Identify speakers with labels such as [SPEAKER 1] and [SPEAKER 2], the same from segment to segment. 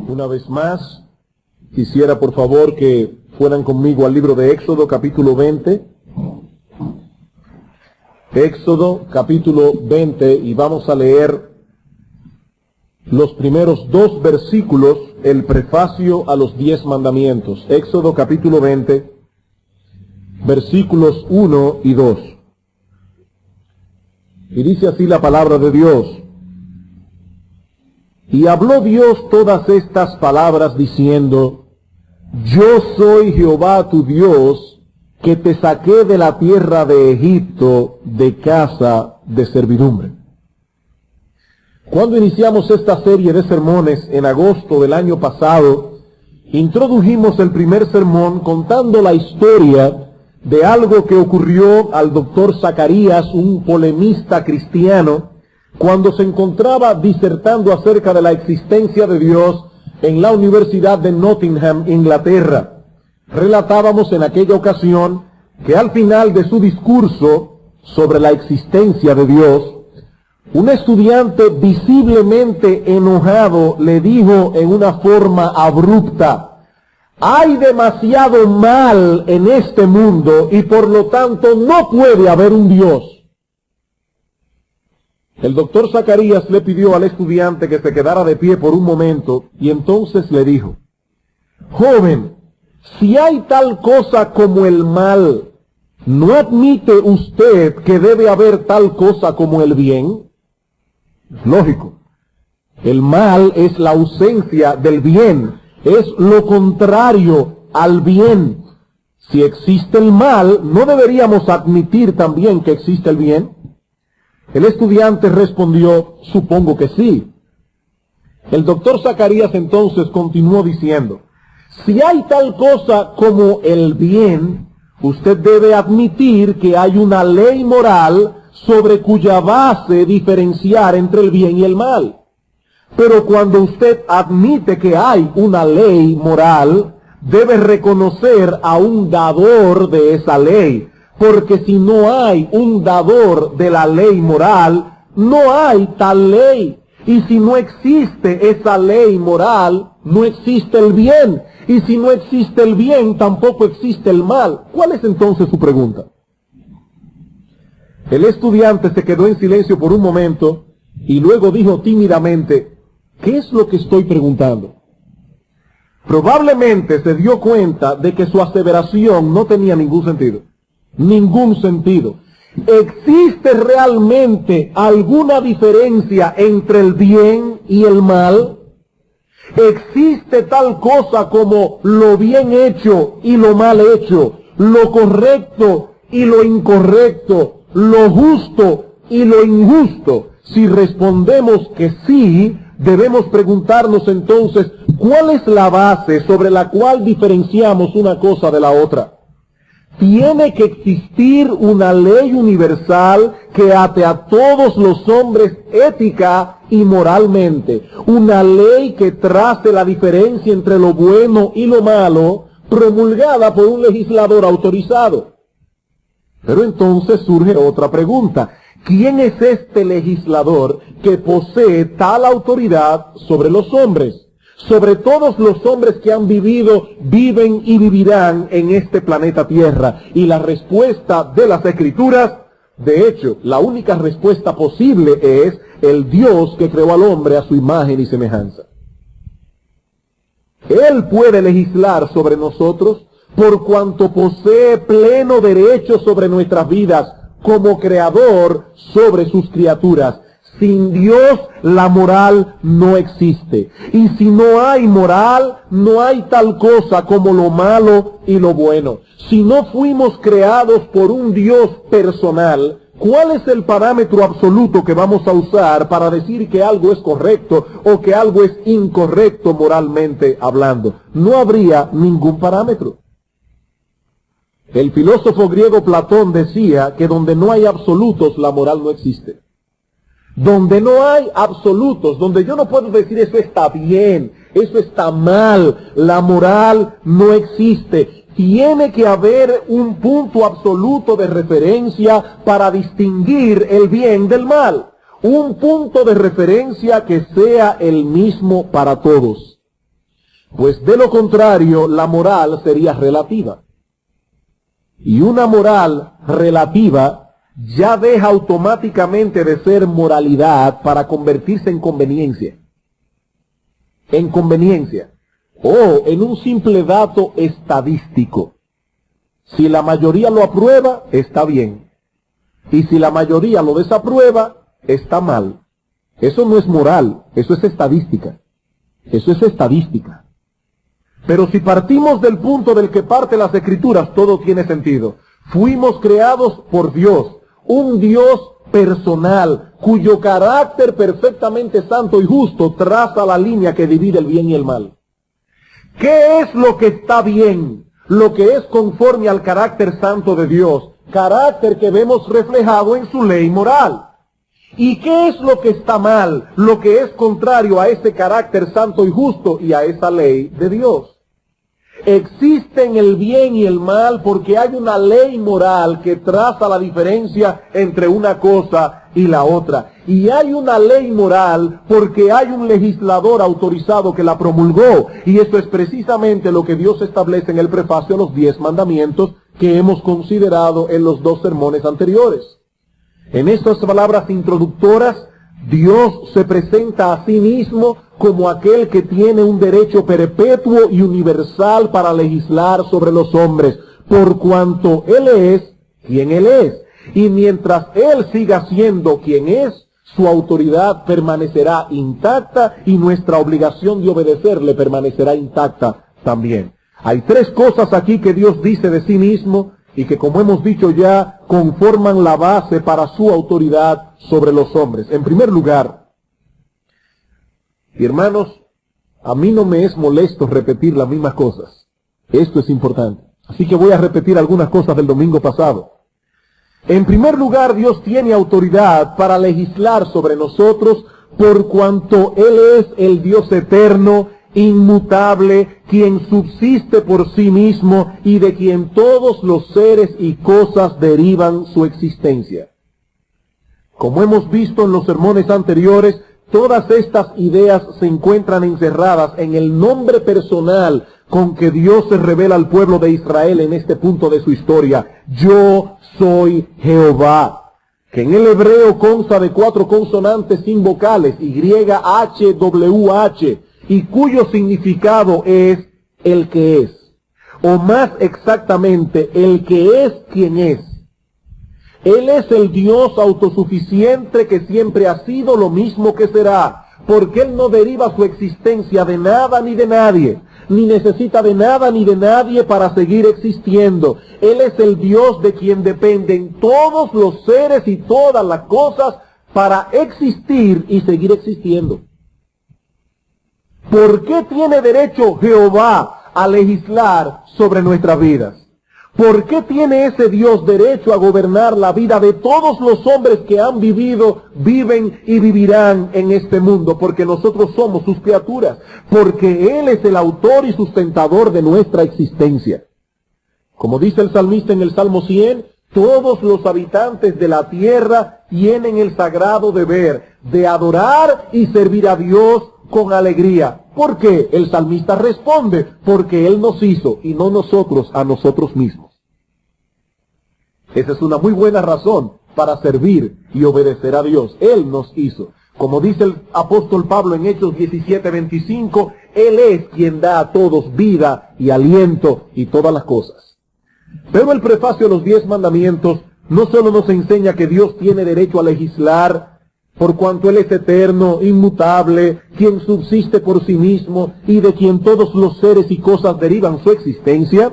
[SPEAKER 1] Una vez más, quisiera por favor que fueran conmigo al libro de Éxodo capítulo 20. Éxodo capítulo 20, y vamos a leer los primeros 2 versículos, el prefacio a los 10 mandamientos. Éxodo capítulo 20, versículos 1 y 2. Y dice así la palabra de Dios. Y habló Dios todas estas palabras diciendo: Yo soy Jehová tu Dios, que te saqué de la tierra de Egipto, de casa de servidumbre. Cuando iniciamos esta serie de sermones en agosto del año pasado, introdujimos el primer sermón contando la historia de algo que ocurrió al doctor Zacarías, un polemista cristiano, cuando se encontraba disertando acerca de la existencia de Dios en la Universidad de Nottingham, Inglaterra. Relatábamos en aquella ocasión que al final de su discurso sobre la existencia de Dios, un estudiante visiblemente enojado le dijo en una forma abrupta: hay demasiado mal en este mundo y por lo tanto no puede haber un Dios. El doctor Zacarías le pidió al estudiante que se quedara de pie por un momento y entonces le dijo: joven, si hay tal cosa como el mal, ¿no admite usted que debe haber tal cosa como el bien? Es lógico. El mal es la ausencia del bien, es lo contrario al bien. Si existe el mal, ¿no deberíamos admitir también que existe el bien? El estudiante respondió: supongo que sí. El doctor Zacarías entonces continuó diciendo: si hay tal cosa como el bien, usted debe admitir que hay una ley moral sobre cuya base diferenciar entre el bien y el mal. Pero cuando usted admite que hay una ley moral, debe reconocer a un dador de esa ley. Porque si no hay un dador de la ley moral, no hay tal ley. Y si no existe esa ley moral, no existe el bien. Y si no existe el bien, tampoco existe el mal. ¿Cuál es entonces su pregunta? El estudiante se quedó en silencio por un momento y luego dijo tímidamente: ¿qué es lo que estoy preguntando? Probablemente se dio cuenta de que su aseveración no tenía ningún sentido. Ningún sentido. ¿Existe realmente alguna diferencia entre el bien y el mal? ¿Existe tal cosa como lo bien hecho y lo mal hecho, lo correcto y lo incorrecto, lo justo y lo injusto? Si respondemos que sí, debemos preguntarnos entonces, ¿cuál es la base sobre la cual diferenciamos una cosa de la otra? Tiene que existir una ley universal que ate a todos los hombres ética y moralmente. Una ley que trace la diferencia entre lo bueno y lo malo, promulgada por un legislador autorizado. Pero entonces surge otra pregunta: ¿quién es este legislador que posee tal autoridad sobre los hombres? Sobre todos los hombres que han vivido, viven y vivirán en este planeta Tierra. Y la respuesta de las Escrituras, de hecho, la única respuesta posible es el Dios que creó al hombre a su imagen y semejanza. Él puede legislar sobre nosotros por cuanto posee pleno derecho sobre nuestras vidas como creador sobre sus criaturas. Sin Dios, la moral no existe. Y si no hay moral, no hay tal cosa como lo malo y lo bueno. Si no fuimos creados por un Dios personal, ¿cuál es el parámetro absoluto que vamos a usar para decir que algo es correcto o que algo es incorrecto moralmente hablando? No habría ningún parámetro. El filósofo griego Platón decía que donde no hay absolutos, la moral no existe. Donde no hay absolutos, donde yo no puedo decir eso está bien, eso está mal, la moral no existe. Tiene que haber un punto absoluto de referencia para distinguir el bien del mal. Un punto de referencia que sea el mismo para todos. Pues de lo contrario, la moral sería relativa. Y una moral relativa ya deja automáticamente de ser moralidad para convertirse en conveniencia. En conveniencia. O en un simple dato estadístico. Si la mayoría lo aprueba, está bien. Y si la mayoría lo desaprueba, está mal. Eso no es moral, eso es estadística. Eso es estadística. Pero si partimos del punto del que parte las Escrituras, todo tiene sentido. Fuimos creados por Dios, un Dios personal, cuyo carácter perfectamente santo y justo traza la línea que divide el bien y el mal. ¿Qué es lo que está bien? Lo que es conforme al carácter santo de Dios, carácter que vemos reflejado en su ley moral. ¿Y qué es lo que está mal? Lo que es contrario a ese carácter santo y justo y a esa ley de Dios. Existen el bien y el mal porque hay una ley moral que traza la diferencia entre una cosa y la otra. Y hay una ley moral porque hay un legislador autorizado que la promulgó. Y eso es precisamente lo que Dios establece en el prefacio a los 10 mandamientos que hemos considerado en los 2 sermones anteriores. En estas palabras introductoras, Dios se presenta a sí mismo como aquel que tiene un derecho perpetuo y universal para legislar sobre los hombres, por cuanto Él es quien Él es. Y mientras Él siga siendo quien es, su autoridad permanecerá intacta y nuestra obligación de obedecerle permanecerá intacta también. Hay 3 cosas aquí que Dios dice de sí mismo y que, como hemos dicho ya, conforman la base para su autoridad sobre los hombres. En primer lugar, y hermanos, a mí no me es molesto repetir las mismas cosas. Esto es importante. Así que voy a repetir algunas cosas del domingo pasado. En primer lugar, Dios tiene autoridad para legislar sobre nosotros por cuanto Él es el Dios eterno, inmutable, quien subsiste por sí mismo y de quien todos los seres y cosas derivan su existencia. Como hemos visto en los sermones anteriores, todas estas ideas se encuentran encerradas en el nombre personal con que Dios se revela al pueblo de Israel en este punto de su historia. Yo soy Jehová, que en el hebreo consta de 4 consonantes sin vocales, YHWH, y cuyo significado es el que es, o más exactamente, el que es quien es. Él es el Dios autosuficiente que siempre ha sido, lo mismo que será, porque Él no deriva su existencia de nada ni de nadie, ni necesita de nada ni de nadie para seguir existiendo. Él es el Dios de quien dependen todos los seres y todas las cosas para existir y seguir existiendo. ¿Por qué tiene derecho Jehová a legislar sobre nuestras vidas? ¿Por qué tiene ese Dios derecho a gobernar la vida de todos los hombres que han vivido, viven y vivirán en este mundo? Porque nosotros somos sus criaturas. Porque Él es el autor y sustentador de nuestra existencia. Como dice el salmista en el Salmo 100, todos los habitantes de la tierra tienen el sagrado deber de adorar y servir a Dios con alegría. ¿Por qué? El salmista responde, porque Él nos hizo y no nosotros a nosotros mismos. Esa es una muy buena razón para servir y obedecer a Dios. Él nos hizo. Como dice el apóstol Pablo en Hechos 17:25, Él es quien da a todos vida y aliento y todas las cosas. Pero el prefacio a los 10 mandamientos no solo nos enseña que Dios tiene derecho a legislar, por cuanto Él es eterno, inmutable, quien subsiste por sí mismo y de quien todos los seres y cosas derivan su existencia,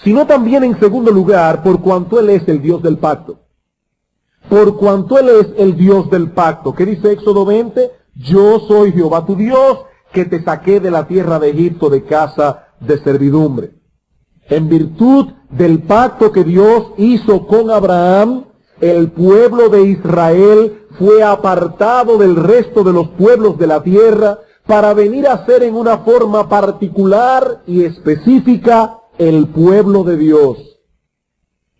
[SPEAKER 1] sino también en segundo lugar, por cuanto Él es el Dios del pacto. Por cuanto Él es el Dios del pacto. ¿Qué dice Éxodo 20? Yo soy Jehová tu Dios, que te saqué de la tierra de Egipto de casa de servidumbre. En virtud del pacto que Dios hizo con Abraham, el pueblo de Israel fue apartado del resto de los pueblos de la tierra para venir a ser en una forma particular y específica el pueblo de Dios.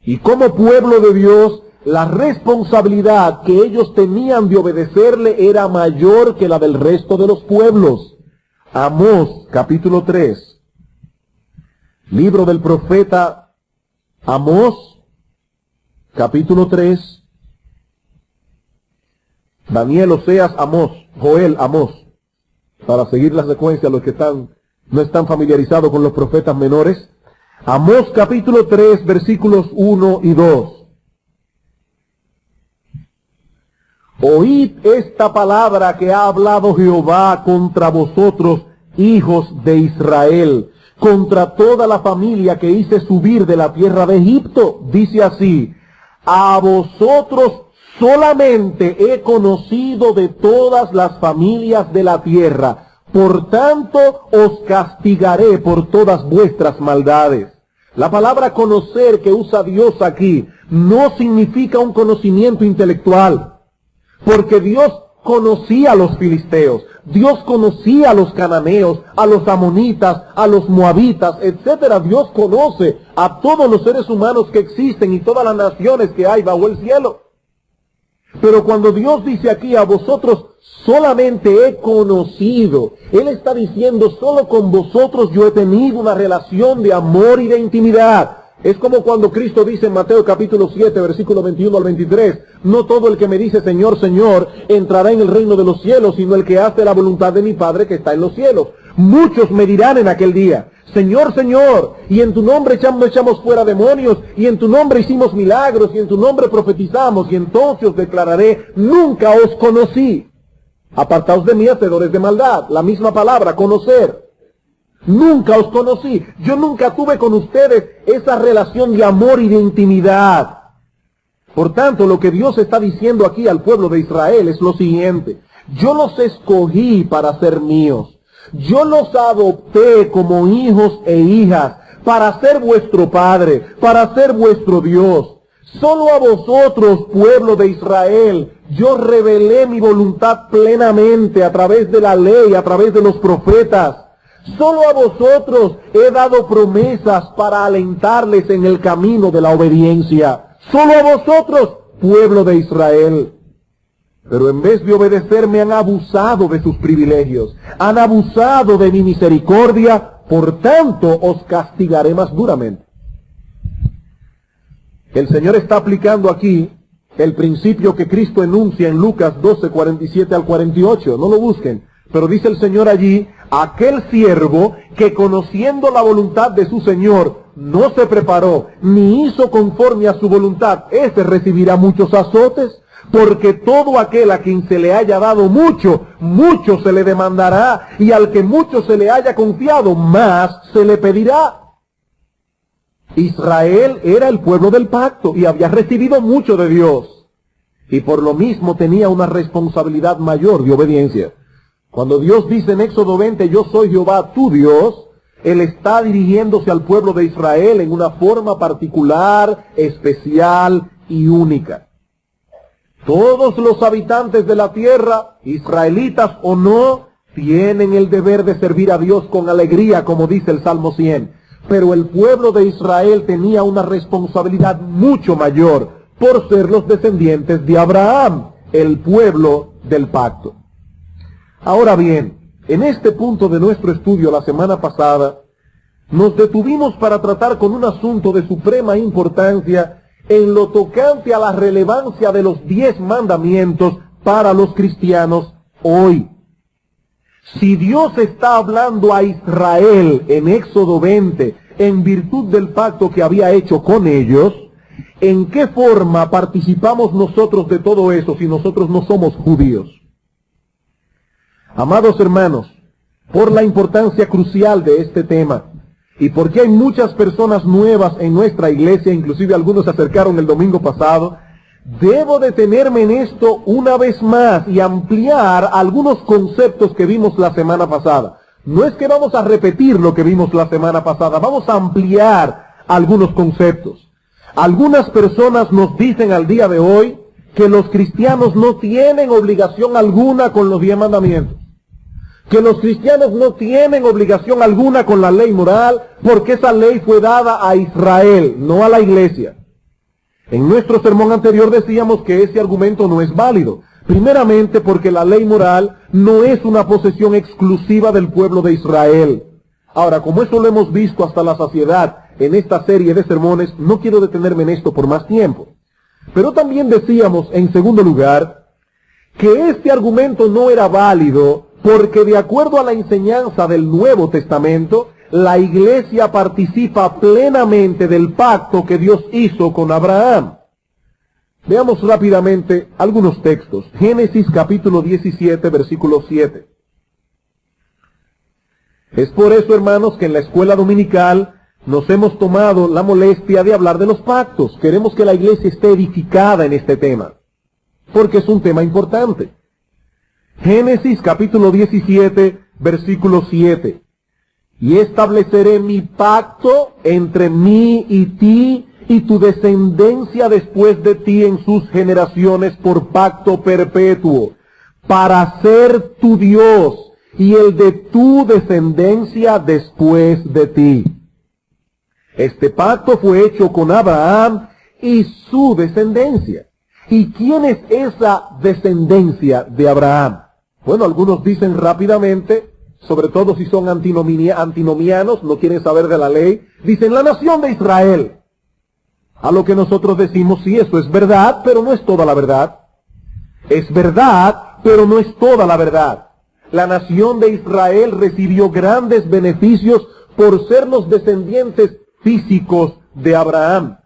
[SPEAKER 1] Y como pueblo de Dios, la responsabilidad que ellos tenían de obedecerle era mayor que la del resto de los pueblos. Amós, capítulo 3. Libro del profeta Amós, capítulo 3. Daniel, Oseas, Amós, Joel, Amós. Para seguir la secuencia, los que no están familiarizados con los profetas menores. Amós, capítulo 3, versículos 1 y 2. Oíd esta palabra que ha hablado Jehová contra vosotros, hijos de Israel, contra toda la familia que hice subir de la tierra de Egipto. Dice así: a vosotros solamente he conocido de todas las familias de la tierra, por tanto os castigaré por todas vuestras maldades. La palabra conocer que usa Dios aquí no significa un conocimiento intelectual, porque Dios conocía a los filisteos, Dios conocía a los cananeos, a los amonitas, a los moabitas, etcétera. Dios conoce a todos los seres humanos que existen y todas las naciones que hay bajo el cielo. Pero cuando Dios dice aquí, a vosotros solamente he conocido, Él está diciendo, solo con vosotros yo he tenido una relación de amor y de intimidad. Es como cuando Cristo dice en Mateo capítulo 7, versículo 21 al 23, no todo el que me dice Señor, Señor, entrará en el reino de los cielos, sino el que hace la voluntad de mi Padre que está en los cielos. Muchos me dirán en aquel día, Señor, Señor, y en tu nombre echamos fuera demonios, y en tu nombre hicimos milagros, y en tu nombre profetizamos, y entonces os declararé, nunca os conocí. Apartaos de mí, hacedores de maldad. La misma palabra, conocer. Nunca os conocí. Yo nunca tuve con ustedes esa relación de amor y de intimidad. Por tanto, lo que Dios está diciendo aquí al pueblo de Israel es lo siguiente: yo los escogí para ser míos. Yo los adopté como hijos e hijas para ser vuestro Padre, para ser vuestro Dios. Solo a vosotros, pueblo de Israel, yo revelé mi voluntad plenamente a través de la ley, a través de los profetas. Solo a vosotros he dado promesas para alentarles en el camino de la obediencia. Solo a vosotros, pueblo de Israel. Pero en vez de obedecerme han abusado de sus privilegios, han abusado de mi misericordia, por tanto os castigaré más duramente. El Señor está aplicando aquí el principio que Cristo enuncia en Lucas 12, 47 al 48. No lo busquen. Pero dice el Señor allí, aquel siervo que conociendo la voluntad de su Señor no se preparó ni hizo conforme a su voluntad, ese recibirá muchos azotes, porque todo aquel a quien se le haya dado mucho, mucho se le demandará, y al que mucho se le haya confiado, más se le pedirá. Israel era el pueblo del pacto y había recibido mucho de Dios, y por lo mismo tenía una responsabilidad mayor de obediencia. Cuando Dios dice en Éxodo 20, yo soy Jehová tu Dios, Él está dirigiéndose al pueblo de Israel en una forma particular, especial y única. Todos los habitantes de la tierra, israelitas o no, tienen el deber de servir a Dios con alegría, como dice el Salmo 100. Pero el pueblo de Israel tenía una responsabilidad mucho mayor por ser los descendientes de Abraham, el pueblo del pacto. Ahora bien, en este punto de nuestro estudio la semana pasada, nos detuvimos para tratar con un asunto de suprema importancia en lo tocante a la relevancia de los 10 mandamientos para los cristianos hoy. Si Dios está hablando a Israel en Éxodo 20 en virtud del pacto que había hecho con ellos, ¿en qué forma participamos nosotros de todo eso si nosotros no somos judíos? Amados hermanos, por la importancia crucial de este tema, y porque hay muchas personas nuevas en nuestra iglesia, inclusive algunos se acercaron el domingo pasado, debo detenerme en esto una vez más y ampliar algunos conceptos que vimos la semana pasada. No es que vamos a repetir lo que vimos la semana pasada, vamos a ampliar algunos conceptos. Algunas personas nos dicen al día de hoy que los cristianos no tienen obligación alguna con los 10 mandamientos. Que los cristianos no tienen obligación alguna con la ley moral, porque esa ley fue dada a Israel, no a la iglesia. En nuestro sermón anterior decíamos que ese argumento no es válido, Primeramente porque la ley moral no es una posesión exclusiva del pueblo de Israel. Ahora, como eso lo hemos visto hasta la saciedad en esta serie de sermones, no quiero detenerme en esto por más tiempo. Pero también decíamos, en segundo lugar, que este argumento no era válido porque de acuerdo a la enseñanza del Nuevo Testamento, la iglesia participa plenamente del pacto que Dios hizo con Abraham. Veamos rápidamente algunos textos. Génesis capítulo 17, versículo 7. Es por eso, hermanos, que en la escuela dominical nos hemos tomado la molestia de hablar de los pactos. Queremos que la iglesia esté edificada en este tema, porque es un tema importante. Génesis capítulo 17, versículo 7. Y estableceré mi pacto entre mí y ti y tu descendencia después de ti en sus generaciones por pacto perpetuo, para ser tu Dios y el de tu descendencia después de ti. Este pacto fue hecho con Abraham y su descendencia. ¿Y quién es esa descendencia de Abraham? Bueno, algunos dicen rápidamente, sobre todo si son antinomianos, no quieren saber de la ley, dicen la nación de Israel. A lo que nosotros decimos, sí, eso es verdad, pero no es toda la verdad. Es verdad, pero no es toda la verdad. La nación de Israel recibió grandes beneficios por ser los descendientes físicos de Abraham.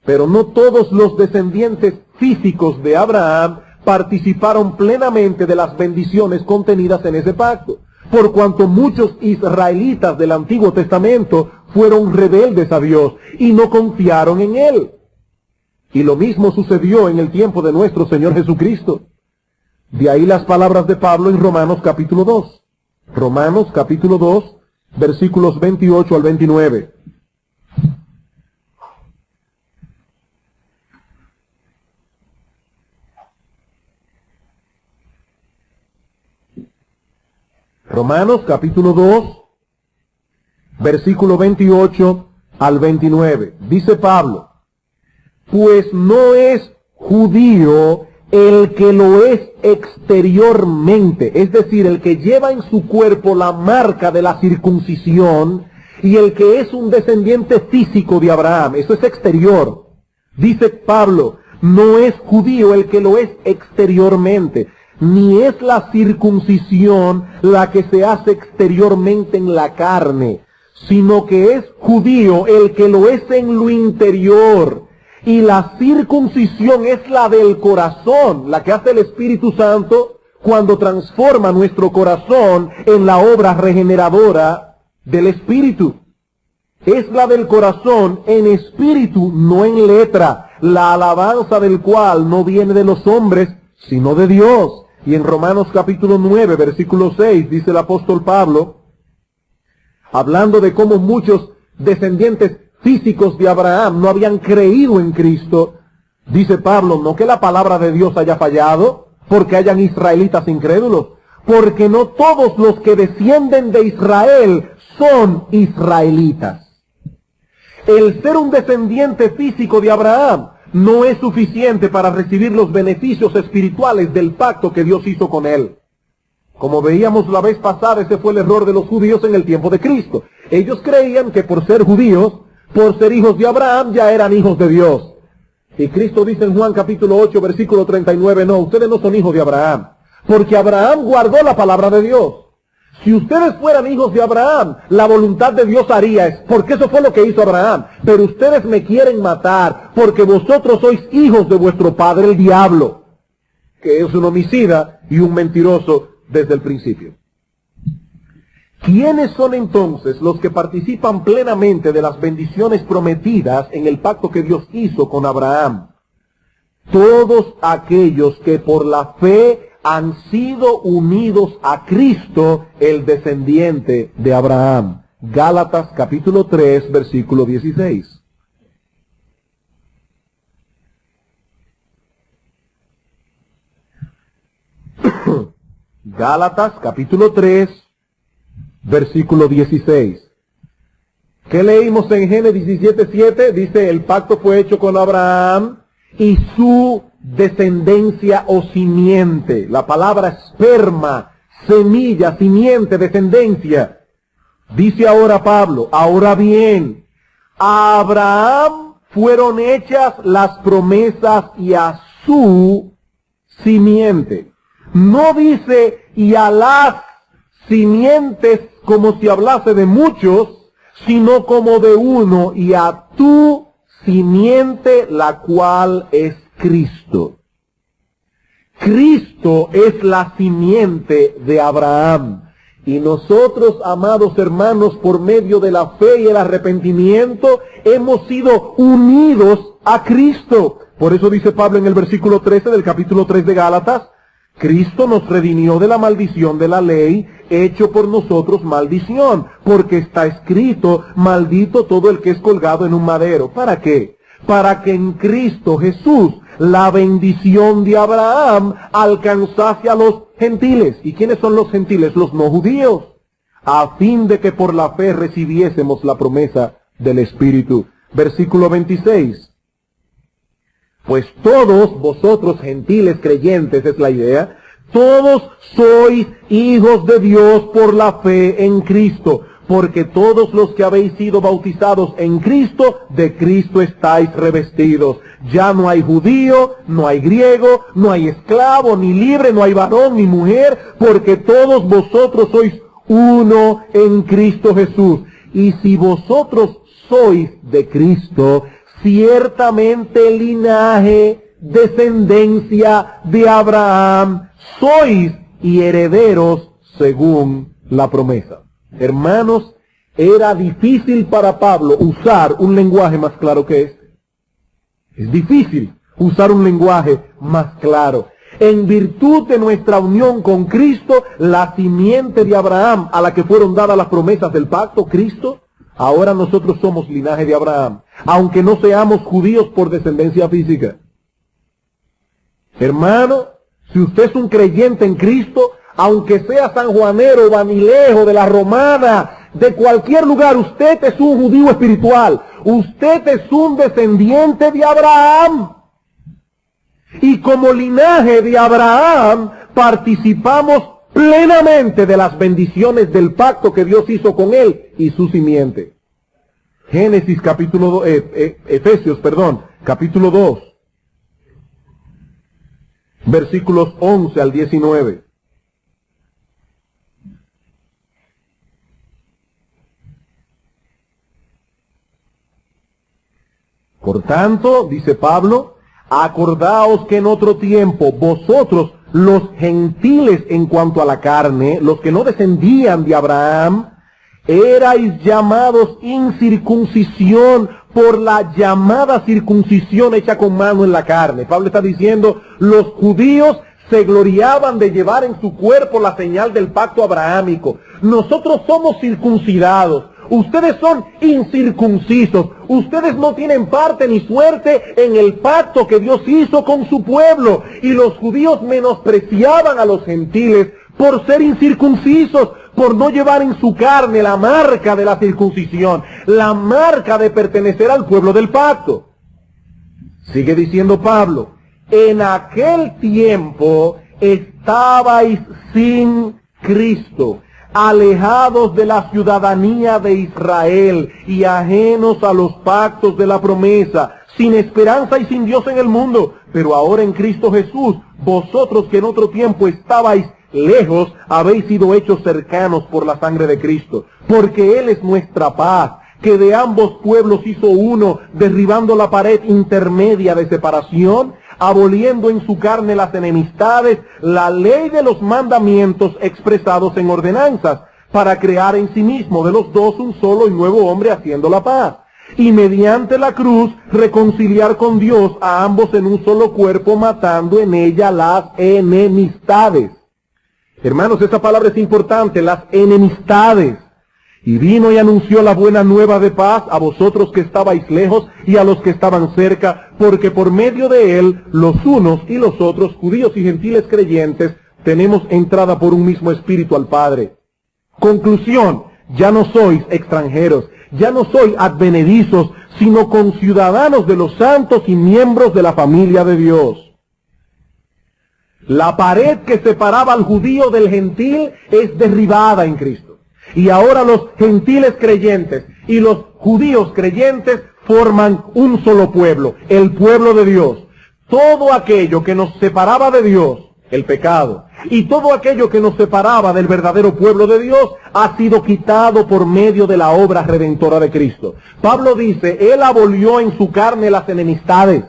[SPEAKER 1] Pero no todos los descendientes físicos de Abraham participaron plenamente de las bendiciones contenidas en ese pacto, por cuanto muchos israelitas del Antiguo Testamento fueron rebeldes a Dios y no confiaron en Él. Y lo mismo sucedió en el tiempo de nuestro Señor Jesucristo. De ahí las palabras de Pablo en Romanos capítulo 2. Romanos capítulo 2, versículos 28 al 29. Romanos capítulo 2, versículo 28 al 29. Dice Pablo, pues no es judío el que lo es exteriormente, es decir, el que lleva en su cuerpo la marca de la circuncisión y el que es un descendiente físico de Abraham. Eso es exterior. Dice Pablo, no es judío el que lo es exteriormente, ni es la circuncisión la que se hace exteriormente en la carne, sino que es judío el que lo es en lo interior. Y la circuncisión es la del corazón, la que hace el Espíritu Santo cuando transforma nuestro corazón en la obra regeneradora del Espíritu. Es la del corazón en espíritu, no en letra, la alabanza del cual no viene de los hombres, sino de Dios. Y en Romanos capítulo 9, versículo 6, dice el apóstol Pablo, hablando de cómo muchos descendientes físicos de Abraham no habían creído en Cristo, dice Pablo, no que la palabra de Dios haya fallado, porque hayan israelitas incrédulos, porque no todos los que descienden de Israel son israelitas. El ser un descendiente físico de Abraham no es suficiente para recibir los beneficios espirituales del pacto que Dios hizo con él. Como veíamos la vez pasada, ese fue el error de los judíos en el tiempo de Cristo. Ellos creían que por ser judíos, por ser hijos de Abraham, ya eran hijos de Dios. Y Cristo dice en Juan capítulo 8, versículo 39, no, ustedes no son hijos de Abraham, porque Abraham guardó la palabra de Dios. Si ustedes fueran hijos de Abraham, la voluntad de Dios haría, porque eso fue lo que hizo Abraham. Pero ustedes me quieren matar, porque vosotros sois hijos de vuestro padre el diablo, que es un homicida y un mentiroso desde el principio. ¿Quiénes son entonces los que participan plenamente de las bendiciones prometidas en el pacto que Dios hizo con Abraham? Todos aquellos que por la fe han sido unidos a Cristo, el descendiente de Abraham. Gálatas capítulo 3, versículo 16. Gálatas capítulo 3, versículo 16. ¿Qué leímos en Génesis 17:7? Dice, el pacto fue hecho con Abraham y su descendencia o simiente. La palabra esperma, semilla, simiente, descendencia. Dice ahora Pablo, ahora bien, a Abraham fueron hechas las promesas y a su simiente. No dice y a las simientes como si hablase de muchos, sino como de uno, y a tu simiente, la cual es Cristo. Cristo es la simiente de Abraham. Y nosotros, amados hermanos, por medio de la fe y el arrepentimiento, hemos sido unidos a Cristo. Por eso dice Pablo en el versículo 13 del capítulo 3 de Gálatas, Cristo nos redimió de la maldición de la ley, hecho por nosotros maldición, porque está escrito, maldito todo el que es colgado en un madero. ¿Para qué? Para que en Cristo Jesús la bendición de Abraham alcanzase a los gentiles. ¿Y quiénes son los gentiles? Los no judíos. A fin de que por la fe recibiésemos la promesa del Espíritu. Versículo 26. Pues todos vosotros, gentiles creyentes, es la idea, todos sois hijos de Dios por la fe en Cristo, porque todos los que habéis sido bautizados en Cristo, de Cristo estáis revestidos. Ya no hay judío, no hay griego, no hay esclavo, ni libre, no hay varón, ni mujer, porque todos vosotros sois uno en Cristo Jesús. Y si vosotros sois de Cristo, ciertamente linaje, descendencia de Abraham, sois y herederos según la promesa. Hermanos, era difícil para Pablo usar un lenguaje más claro que este. Es difícil usar un lenguaje más claro. En virtud de nuestra unión con Cristo, la simiente de Abraham a la que fueron dadas las promesas del pacto, Cristo, ahora nosotros somos linaje de Abraham, aunque no seamos judíos por descendencia física. Hermano, si usted es un creyente en Cristo, aunque sea sanjuanero, vanilejo, de la Romana, de cualquier lugar, usted es un judío espiritual. Usted es un descendiente de Abraham. Y como linaje de Abraham, participamos plenamente de las bendiciones del pacto que Dios hizo con él y su simiente. Efesios, capítulo 2, versículos 11 al 19. Por tanto, dice Pablo, acordaos que en otro tiempo vosotros, los gentiles en cuanto a la carne, los que no descendían de Abraham, erais llamados incircuncisión por la llamada circuncisión hecha con mano en la carne. Pablo está diciendo, los judíos se gloriaban de llevar en su cuerpo la señal del pacto abrahámico. Nosotros somos circuncidados. Ustedes son incircuncisos. Ustedes no tienen parte ni suerte en el pacto que Dios hizo con su pueblo. Y los judíos menospreciaban a los gentiles por ser incircuncisos, por no llevar en su carne la marca de la circuncisión, la marca de pertenecer al pueblo del pacto. Sigue diciendo Pablo, en aquel tiempo estabais sin Cristo, alejados de la ciudadanía de Israel y ajenos a los pactos de la promesa, sin esperanza y sin Dios en el mundo. Pero ahora en Cristo Jesús, vosotros que en otro tiempo estabais lejos, habéis sido hechos cercanos por la sangre de Cristo, porque Él es nuestra paz, que de ambos pueblos hizo uno, derribando la pared intermedia de separación, aboliendo en su carne las enemistades, la ley de los mandamientos expresados en ordenanzas, para crear en sí mismo de los dos un solo y nuevo hombre, haciendo la paz, y mediante la cruz reconciliar con Dios a ambos en un solo cuerpo, matando en ella las enemistades. Hermanos, esa palabra es importante, las enemistades. Y vino y anunció la buena nueva de paz a vosotros que estabais lejos y a los que estaban cerca, porque por medio de él, los unos y los otros, judíos y gentiles creyentes, tenemos entrada por un mismo espíritu al Padre. Conclusión, ya no sois extranjeros, ya no sois advenedizos, sino conciudadanos de los santos y miembros de la familia de Dios. La pared que separaba al judío del gentil es derribada en Cristo. Y ahora los gentiles creyentes y los judíos creyentes forman un solo pueblo, el pueblo de Dios. Todo aquello que nos separaba de Dios, el pecado, y todo aquello que nos separaba del verdadero pueblo de Dios, ha sido quitado por medio de la obra redentora de Cristo. Pablo dice, Él abolió en su carne las enemistades.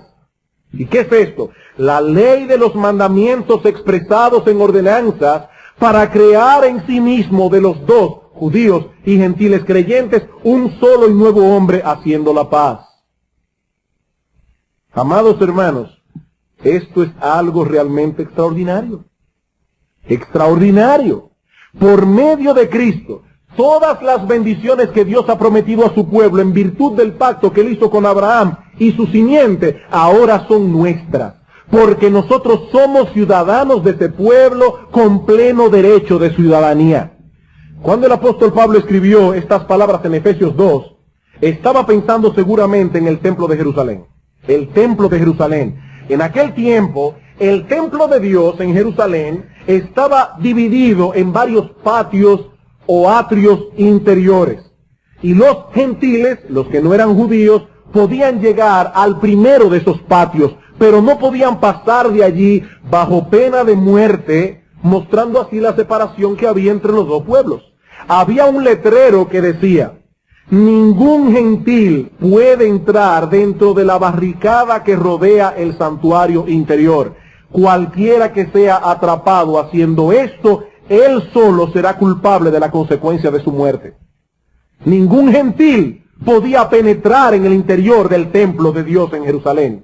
[SPEAKER 1] ¿Y qué es esto? La ley de los mandamientos expresados en ordenanzas para crear en sí mismo de los dos, judíos y gentiles creyentes, un solo y nuevo hombre haciendo la paz. Amados hermanos, esto es algo realmente extraordinario. Extraordinario. Por medio de Cristo, todas las bendiciones que Dios ha prometido a su pueblo en virtud del pacto que Él hizo con Abraham y su simiente, ahora son nuestras. Porque nosotros somos ciudadanos de ese pueblo con pleno derecho de ciudadanía. Cuando el apóstol Pablo escribió estas palabras en Efesios 2, estaba pensando seguramente en el templo de Jerusalén. El templo de Jerusalén. En aquel tiempo, el templo de Dios en Jerusalén estaba dividido en varios patios o atrios interiores. Y los gentiles, los que no eran judíos, podían llegar al primero de esos patios, pero no podían pasar de allí bajo pena de muerte, mostrando así la separación que había entre los dos pueblos. Había un letrero que decía, ningún gentil puede entrar dentro de la barricada que rodea el santuario interior. Cualquiera que sea atrapado haciendo esto, él solo será culpable de la consecuencia de su muerte. Ningún gentil podía penetrar en el interior del templo de Dios en Jerusalén.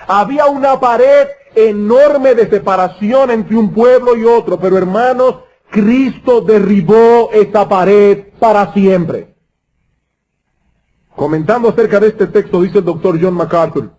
[SPEAKER 1] Había una pared enorme de separación entre un pueblo y otro, pero hermanos, Cristo derribó esta pared para siempre. Comentando acerca de este texto, dice el doctor John MacArthur,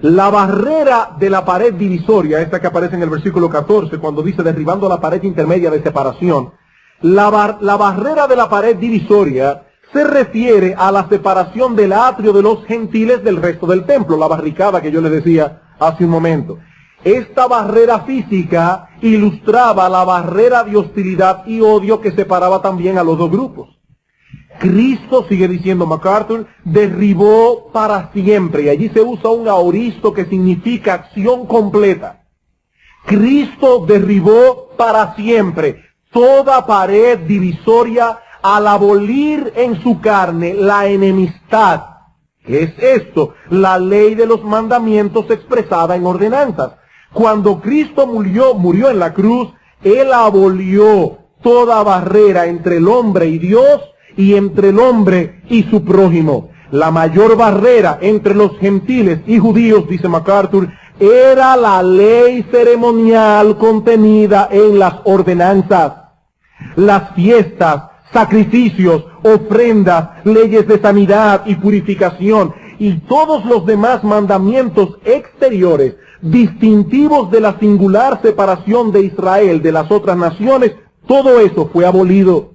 [SPEAKER 1] la barrera de la pared divisoria, esta que aparece en el versículo 14, cuando dice derribando la pared intermedia de separación, la barrera de la pared divisoria se refiere a la separación del atrio de los gentiles del resto del templo, la barricada que yo les decía hace un momento. Esta barrera física ilustraba la barrera de hostilidad y odio que separaba también a los dos grupos. Cristo, sigue diciendo MacArthur, derribó para siempre, y allí se usa un aoristo que significa acción completa. Cristo derribó para siempre toda pared divisoria al abolir en su carne la enemistad. ¿Qué es esto? La ley de los mandamientos expresada en ordenanzas. Cuando Cristo murió en la cruz, Él abolió toda barrera entre el hombre y Dios y entre el hombre y su prójimo. La mayor barrera entre los gentiles y judíos, dice MacArthur, era la ley ceremonial contenida en las ordenanzas. Las fiestas, sacrificios, ofrendas, leyes de sanidad y purificación y todos los demás mandamientos exteriores, distintivos de la singular separación de Israel de las otras naciones, todo eso fue abolido.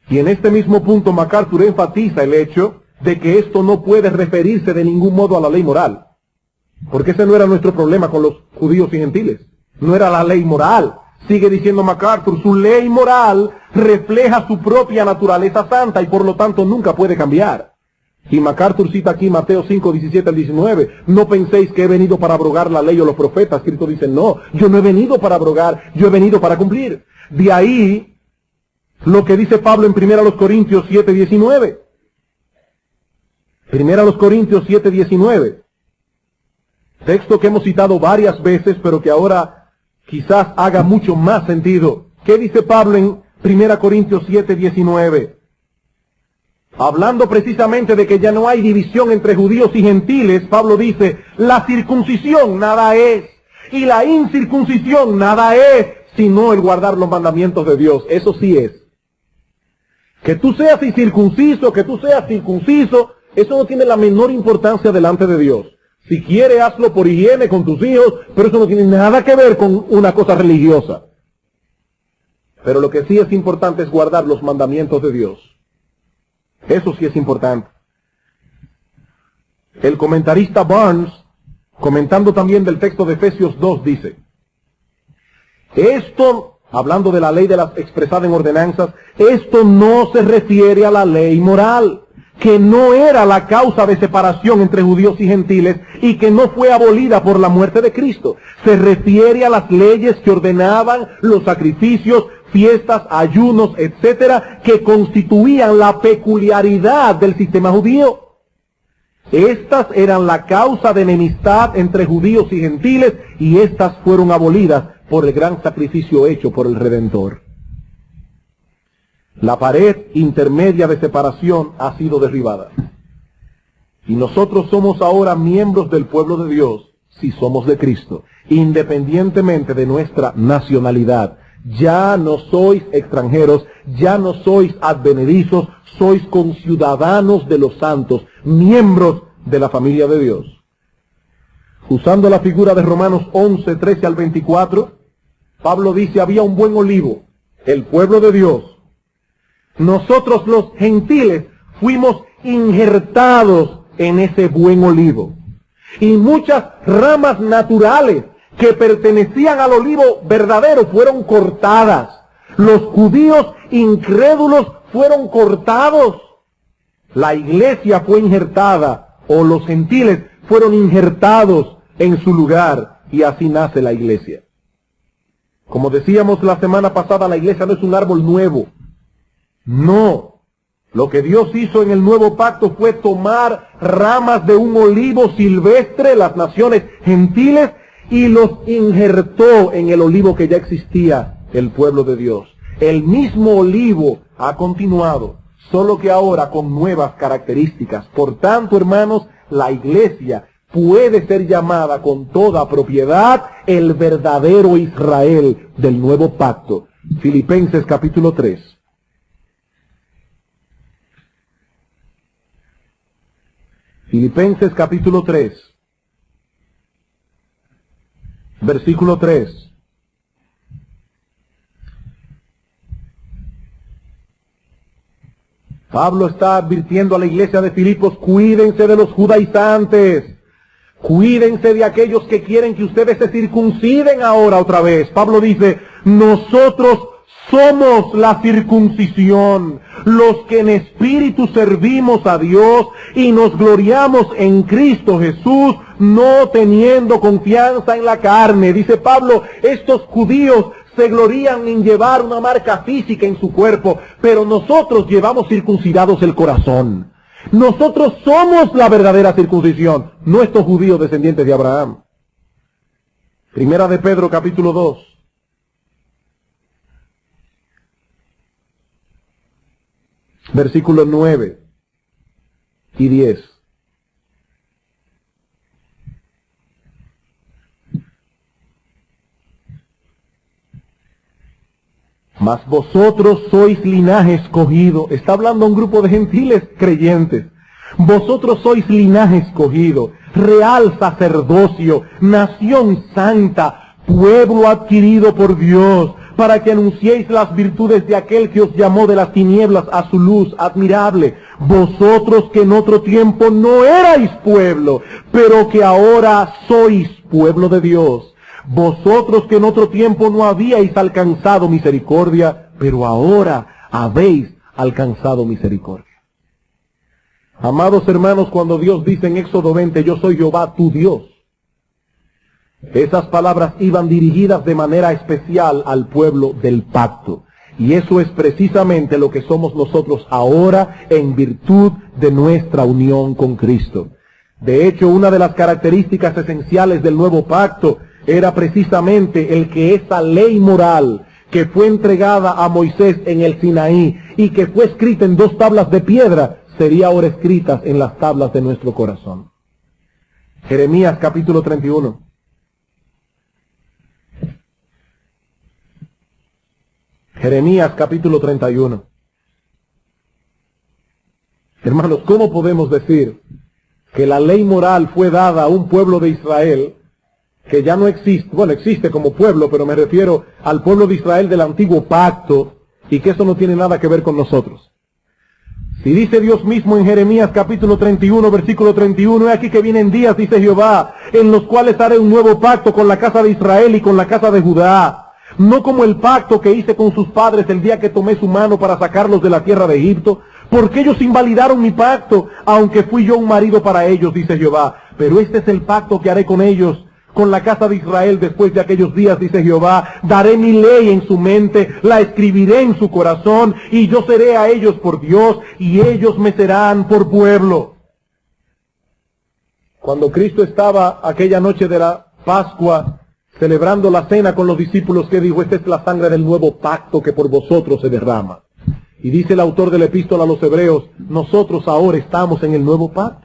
[SPEAKER 1] Y en este mismo punto MacArthur enfatiza el hecho de que esto no puede referirse de ningún modo a la ley moral, porque ese no era nuestro problema con los judíos y gentiles, no era la ley moral. Sigue diciendo MacArthur, su ley moral refleja su propia naturaleza santa y por lo tanto nunca puede cambiar. Y MacArthur cita aquí Mateo 5, 17 al 19. No penséis que he venido para abrogar la ley o los profetas. Cristo dice, no, yo no he venido para abrogar, yo he venido para cumplir. De ahí lo que dice Pablo en 1 Corintios 7, 19. 1 Corintios 7, 19. Texto que hemos citado varias veces, pero que ahora quizás haga mucho más sentido. ¿Qué dice Pablo en 1 Corintios 7, 19? Hablando precisamente de que ya no hay división entre judíos y gentiles, Pablo dice, la circuncisión nada es, y la incircuncisión nada es, sino el guardar los mandamientos de Dios. Eso sí es. Que tú seas incircunciso, que tú seas circunciso, eso no tiene la menor importancia delante de Dios. Si quieres, hazlo por higiene con tus hijos, pero eso no tiene nada que ver con una cosa religiosa. Pero lo que sí es importante es guardar los mandamientos de Dios. Eso sí es importante. El comentarista Barnes comentando también del texto de Efesios 2, dice: esto, hablando de la ley de las expresada en ordenanzas, esto no se refiere a la ley moral, que no era la causa de separación entre judíos y gentiles y que no fue abolida por la muerte de Cristo. Se refiere a las leyes que ordenaban los sacrificios, fiestas, ayunos, etcétera, que constituían la peculiaridad del sistema judío. Estas eran la causa de enemistad entre judíos y gentiles, y estas fueron abolidas por el gran sacrificio hecho por el Redentor. La pared intermedia de separación ha sido derribada. Y nosotros somos ahora miembros del pueblo de Dios, si somos de Cristo, independientemente de nuestra nacionalidad. Ya no sois extranjeros, ya no sois advenedizos, sois conciudadanos de los santos, miembros de la familia de Dios. Usando la figura de Romanos 11, 13 al 24, Pablo dice: había un buen olivo, el pueblo de Dios. Nosotros los gentiles fuimos injertados en ese buen olivo. Y muchas ramas naturales que pertenecían al olivo verdadero fueron cortadas. Los judíos incrédulos fueron cortados. La iglesia fue injertada, o los gentiles fueron injertados en su lugar, y así nace la iglesia. Como decíamos la semana pasada, la iglesia no es un árbol nuevo. No. Lo que Dios hizo en el nuevo pacto fue tomar ramas de un olivo silvestre, las naciones gentiles, y los injertó en el olivo que ya existía, el pueblo de Dios. El mismo olivo ha continuado, solo que ahora con nuevas características. Por tanto, hermanos, la iglesia puede ser llamada con toda propiedad el verdadero Israel del nuevo pacto. Filipenses capítulo 3. Filipenses capítulo 3, versículo 3. Pablo está advirtiendo a la iglesia de Filipos: cuídense de los judaizantes, cuídense de aquellos que quieren que ustedes se circunciden ahora otra vez. Pablo dice: nosotros somos la circuncisión, los que en espíritu servimos a Dios y nos gloriamos en Cristo Jesús, no teniendo confianza en la carne. Dice Pablo, estos judíos se glorían en llevar una marca física en su cuerpo, pero nosotros llevamos circuncidados el corazón. Nosotros somos la verdadera circuncisión, no estos judíos descendientes de Abraham. Primera de Pedro capítulo 2. Versículos 9 y 10. Mas vosotros sois linaje escogido. Está hablando a un grupo de gentiles creyentes. Vosotros sois linaje escogido, real sacerdocio, nación santa, pueblo adquirido por Dios, para que anunciéis las virtudes de aquel que os llamó de las tinieblas a su luz admirable. Vosotros que en otro tiempo no erais pueblo, pero que ahora sois pueblo de Dios. Vosotros que en otro tiempo no habíais alcanzado misericordia, pero ahora habéis alcanzado misericordia. Amados hermanos, cuando Dios dice en Éxodo 20, yo soy Jehová tu Dios, esas palabras iban dirigidas de manera especial al pueblo del pacto. Y eso es precisamente lo que somos nosotros ahora en virtud de nuestra unión con Cristo. De hecho, una de las características esenciales del nuevo pacto era precisamente el que esa ley moral que fue entregada a Moisés en el Sinaí y que fue escrita en 2 tablas de piedra, sería ahora escrita en las tablas de nuestro corazón. Jeremías capítulo 31. Jeremías capítulo 31. Hermanos, ¿cómo podemos decir que la ley moral fue dada a un pueblo de Israel que ya no existe? Bueno, existe como pueblo, pero me refiero al pueblo de Israel del antiguo pacto, y que eso no tiene nada que ver con nosotros. Si dice Dios mismo en Jeremías capítulo 31, versículo 31, he aquí que vienen días, dice Jehová, en los cuales haré un nuevo pacto con la casa de Israel y con la casa de Judá. No como el pacto que hice con sus padres el día que tomé su mano para sacarlos de la tierra de Egipto, porque ellos invalidaron mi pacto, aunque fui yo un marido para ellos, dice Jehová. Pero este es el pacto que haré con ellos, con la casa de Israel después de aquellos días, dice Jehová. Daré mi ley en su mente, la escribiré en su corazón, y yo seré a ellos por Dios, y ellos me serán por pueblo. Cuando Cristo estaba aquella noche de la Pascua, celebrando la cena con los discípulos, que dijo: esta es la sangre del nuevo pacto que por vosotros se derrama. Y dice el autor de la epístola a los Hebreos: nosotros ahora estamos en el nuevo pacto.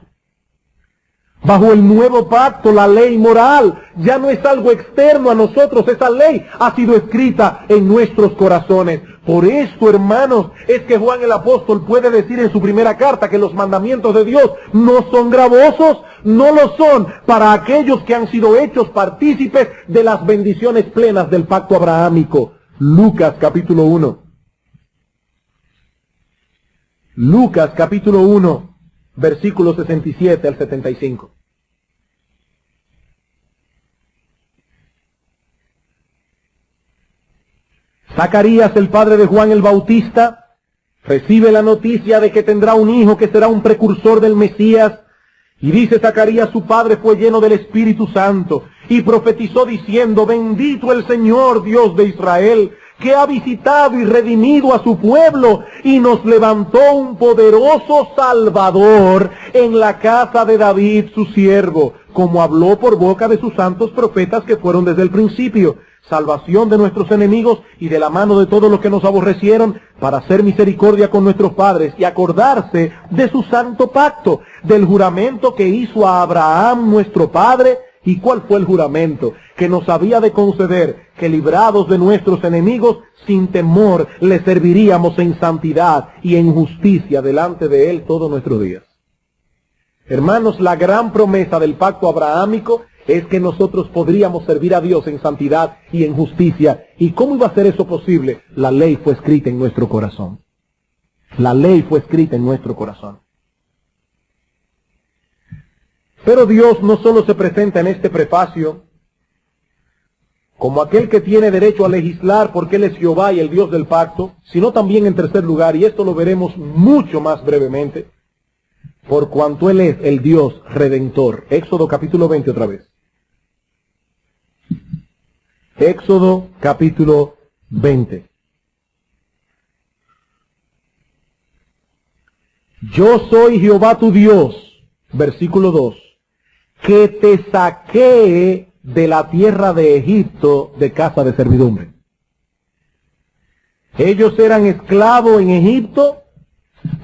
[SPEAKER 1] Bajo el nuevo pacto, la ley moral ya no es algo externo a nosotros. Esa ley ha sido escrita en nuestros corazones. Por esto, hermanos, es que Juan el apóstol puede decir en su primera carta que los mandamientos de Dios no son gravosos, no lo son para aquellos que han sido hechos partícipes de las bendiciones plenas del pacto abrahámico. Lucas capítulo 1. Lucas capítulo 1. Versículos 67 al 75. Zacarías, el padre de Juan el Bautista, recibe la noticia de que tendrá un hijo que será un precursor del Mesías. Y dice Zacarías: su padre fue lleno del Espíritu Santo y profetizó diciendo: bendito el Señor Dios de Israel, que ha visitado y redimido a su pueblo, y nos levantó un poderoso Salvador en la casa de David su siervo, como habló por boca de sus santos profetas que fueron desde el principio, salvación de nuestros enemigos y de la mano de todos los que nos aborrecieron, para hacer misericordia con nuestros padres y acordarse de su santo pacto, del juramento que hizo a Abraham nuestro padre. ¿Y cuál fue el juramento? Que nos había de conceder que, librados de nuestros enemigos, sin temor le serviríamos en santidad y en justicia delante de él todos nuestros días. Hermanos, la gran promesa del pacto abrahámico es que nosotros podríamos servir a Dios en santidad y en justicia. ¿Y cómo iba a ser eso posible? La ley fue escrita en nuestro corazón. La ley fue escrita en nuestro corazón. Pero Dios no solo se presenta en este prefacio como aquel que tiene derecho a legislar porque Él es Jehová y el Dios del pacto, sino también en tercer lugar, y esto lo veremos mucho más brevemente, por cuanto Él es el Dios redentor. Éxodo capítulo 20 otra vez. Éxodo capítulo 20. Yo soy Jehová tu Dios, versículo 2, que te saqué de la tierra de Egipto de casa de servidumbre. Ellos eran esclavos en Egipto,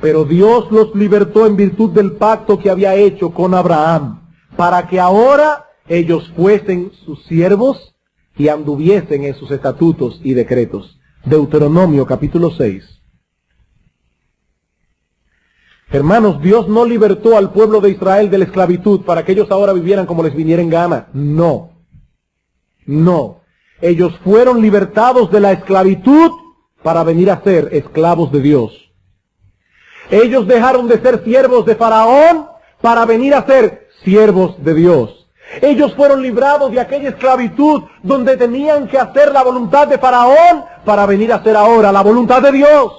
[SPEAKER 1] pero Dios los libertó en virtud del pacto que había hecho con Abraham, para que ahora ellos fuesen sus siervos y anduviesen en sus estatutos y decretos. Deuteronomio capítulo 6. Hermanos, Dios no libertó al pueblo de Israel de la esclavitud para que ellos ahora vivieran como les viniera en gana. No. No. Ellos fueron libertados de la esclavitud para venir a ser esclavos de Dios. Ellos dejaron de ser siervos de Faraón para venir a ser siervos de Dios. Ellos fueron librados de aquella esclavitud donde tenían que hacer la voluntad de Faraón para venir a hacer ahora la voluntad de Dios.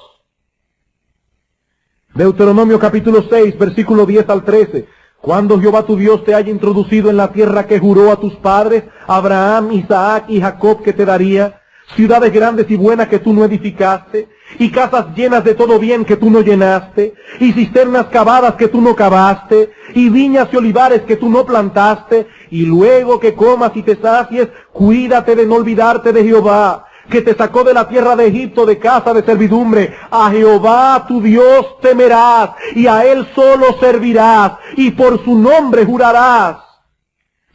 [SPEAKER 1] Deuteronomio capítulo 6, versículo 10 al 13. Cuando Jehová tu Dios te haya introducido en la tierra que juró a tus padres, Abraham, Isaac y Jacob, que te daría, ciudades grandes y buenas que tú no edificaste, y casas llenas de todo bien que tú no llenaste, y cisternas cavadas que tú no cavaste, y viñas y olivares que tú no plantaste, y luego que comas y te sacies, cuídate de no olvidarte de Jehová, que te sacó de la tierra de Egipto de casa de servidumbre. A Jehová tu Dios temerás, y a Él solo servirás, y por su nombre jurarás.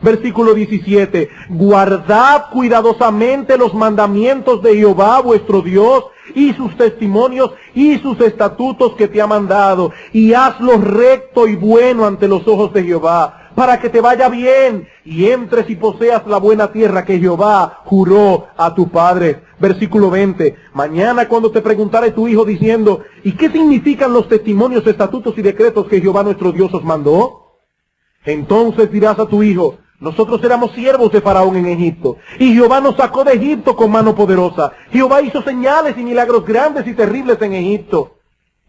[SPEAKER 1] Versículo 17. Guardad cuidadosamente los mandamientos de Jehová vuestro Dios, y sus testimonios y sus estatutos que te ha mandado, y hazlo recto y bueno ante los ojos de Jehová, para que te vaya bien, y entres y poseas la buena tierra que Jehová juró a tu padre. Versículo 20. Mañana cuando te preguntare tu hijo diciendo, ¿y qué significan los testimonios, estatutos y decretos que Jehová nuestro Dios os mandó? Entonces dirás a tu hijo, nosotros éramos siervos de Faraón en Egipto, y Jehová nos sacó de Egipto con mano poderosa. Jehová hizo señales y milagros grandes y terribles en Egipto.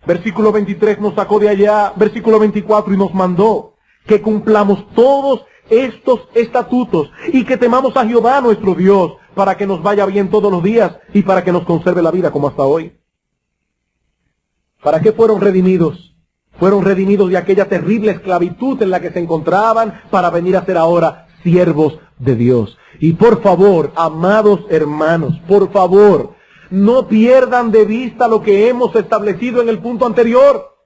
[SPEAKER 1] Versículo 23, nos sacó de allá. Versículo 24, y nos mandó que cumplamos todos estos estatutos y que temamos a Jehová nuestro Dios, para que nos vaya bien todos los días y para que nos conserve la vida como hasta hoy. ¿Para qué fueron redimidos? Fueron redimidos de aquella terrible esclavitud en la que se encontraban para venir a ser ahora siervos de Dios. Y por favor, amados hermanos, por favor, no pierdan de vista lo que hemos establecido en el punto anterior.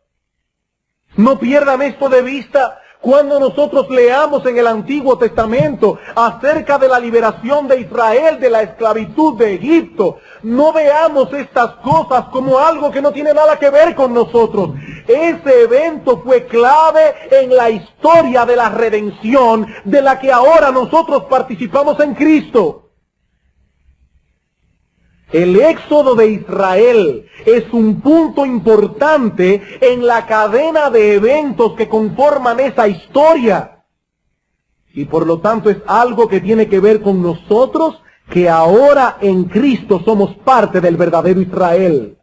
[SPEAKER 1] No pierdan esto de vista. Cuando nosotros leamos en el Antiguo Testamento acerca de la liberación de Israel de la esclavitud de Egipto, no veamos estas cosas como algo que no tiene nada que ver con nosotros. Ese evento fue clave en la historia de la redención de la que ahora nosotros participamos en Cristo. El éxodo de Israel es un punto importante en la cadena de eventos que conforman esa historia. Y por lo tanto es algo que tiene que ver con nosotros, que ahora en Cristo somos parte del verdadero Israel.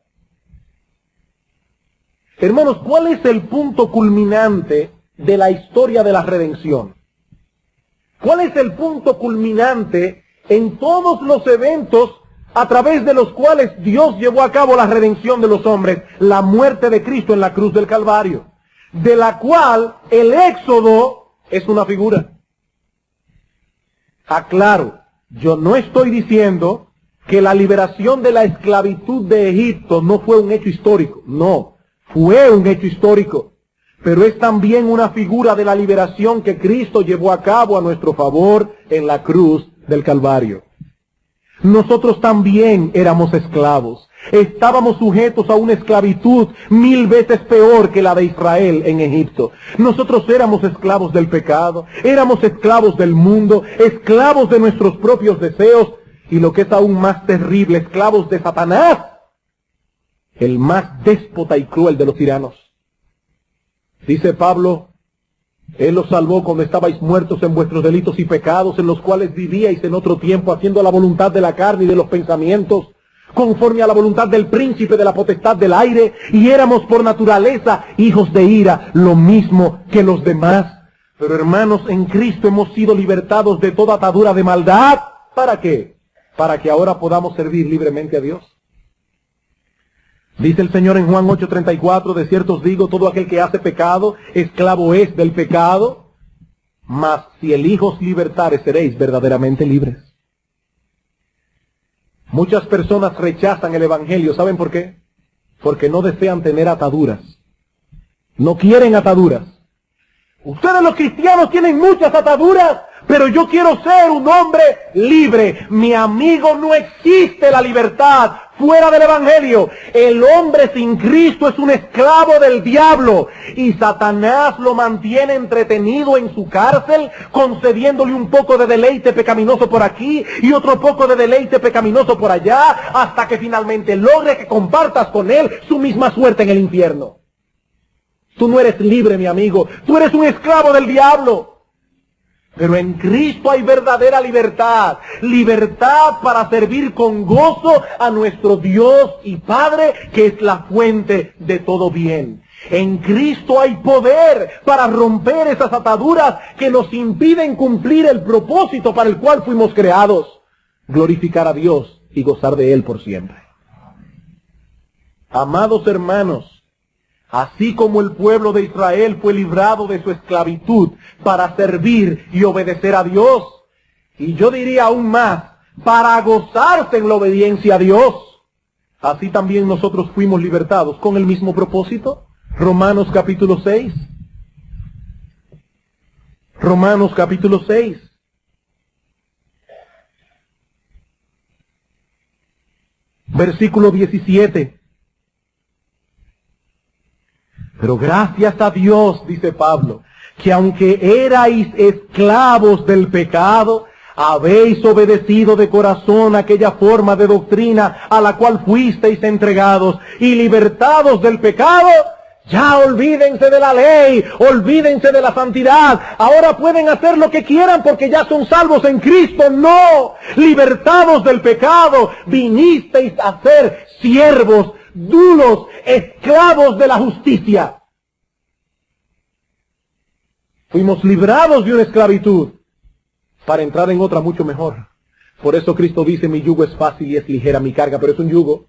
[SPEAKER 1] Hermanos, ¿cuál es el punto culminante de la historia de la redención? ¿Cuál es el punto culminante en todos los eventos a través de los cuales Dios llevó a cabo la redención de los hombres? La muerte de Cristo en la cruz del Calvario, de la cual el éxodo es una figura. Aclaro, yo no estoy diciendo que la liberación de la esclavitud de Egipto no fue un hecho histórico. No, fue un hecho histórico, pero es también una figura de la liberación que Cristo llevó a cabo a nuestro favor en la cruz del Calvario. Nosotros también éramos esclavos. Estábamos sujetos a una esclavitud 1000 veces peor que la de Israel en Egipto. Nosotros éramos esclavos del pecado, éramos esclavos del mundo, esclavos de nuestros propios deseos y lo que es aún más terrible, esclavos de Satanás, el más déspota y cruel de los tiranos. Dice Pablo, Él los salvó cuando estabais muertos en vuestros delitos y pecados, en los cuales vivíais en otro tiempo, haciendo la voluntad de la carne y de los pensamientos, conforme a la voluntad del príncipe de la potestad del aire, y éramos por naturaleza hijos de ira, lo mismo que los demás. Pero hermanos, en Cristo hemos sido libertados de toda atadura de maldad. ¿Para qué? Para que ahora podamos servir libremente a Dios. Dice el Señor en Juan 8:34, de cierto os digo, todo aquel que hace pecado, esclavo es del pecado, mas si el Hijo os libertare, seréis verdaderamente libres. Muchas personas rechazan el Evangelio, ¿saben por qué? Porque no desean tener ataduras. No quieren ataduras. Ustedes los cristianos tienen muchas ataduras, pero yo quiero ser un hombre libre. Mi amigo, no existe la libertad fuera del Evangelio. El hombre sin Cristo es un esclavo del diablo, y Satanás lo mantiene entretenido en su cárcel, concediéndole un poco de deleite pecaminoso por aquí y otro poco de deleite pecaminoso por allá, hasta que finalmente logre que compartas con él su misma suerte en el infierno. Tú no eres libre, mi amigo, tú eres un esclavo del diablo. Pero en Cristo hay verdadera libertad, libertad para servir con gozo a nuestro Dios y Padre, que es la fuente de todo bien. En Cristo hay poder para romper esas ataduras que nos impiden cumplir el propósito para el cual fuimos creados, glorificar a Dios y gozar de Él por siempre. Amados hermanos, así como el pueblo de Israel fue librado de su esclavitud para servir y obedecer a Dios, y yo diría aún más, para gozarse en la obediencia a Dios, así también nosotros fuimos libertados con el mismo propósito. Romanos capítulo 6. Romanos capítulo 6. Versículo 17. Pero gracias a Dios, dice Pablo, que aunque erais esclavos del pecado, Habéis obedecido de corazón aquella forma de doctrina a la cual fuisteis entregados, y libertados del pecado, ya olvídense de la ley, olvídense de la santidad. Ahora pueden hacer lo que quieran porque ya son salvos en Cristo. No, libertados del pecado, vinisteis a ser siervos, duros, esclavos de la justicia. Fuimos librados de una esclavitud para entrar en otra mucho mejor. Por eso Cristo dice, mi yugo es fácil y es ligera mi carga, pero es un yugo.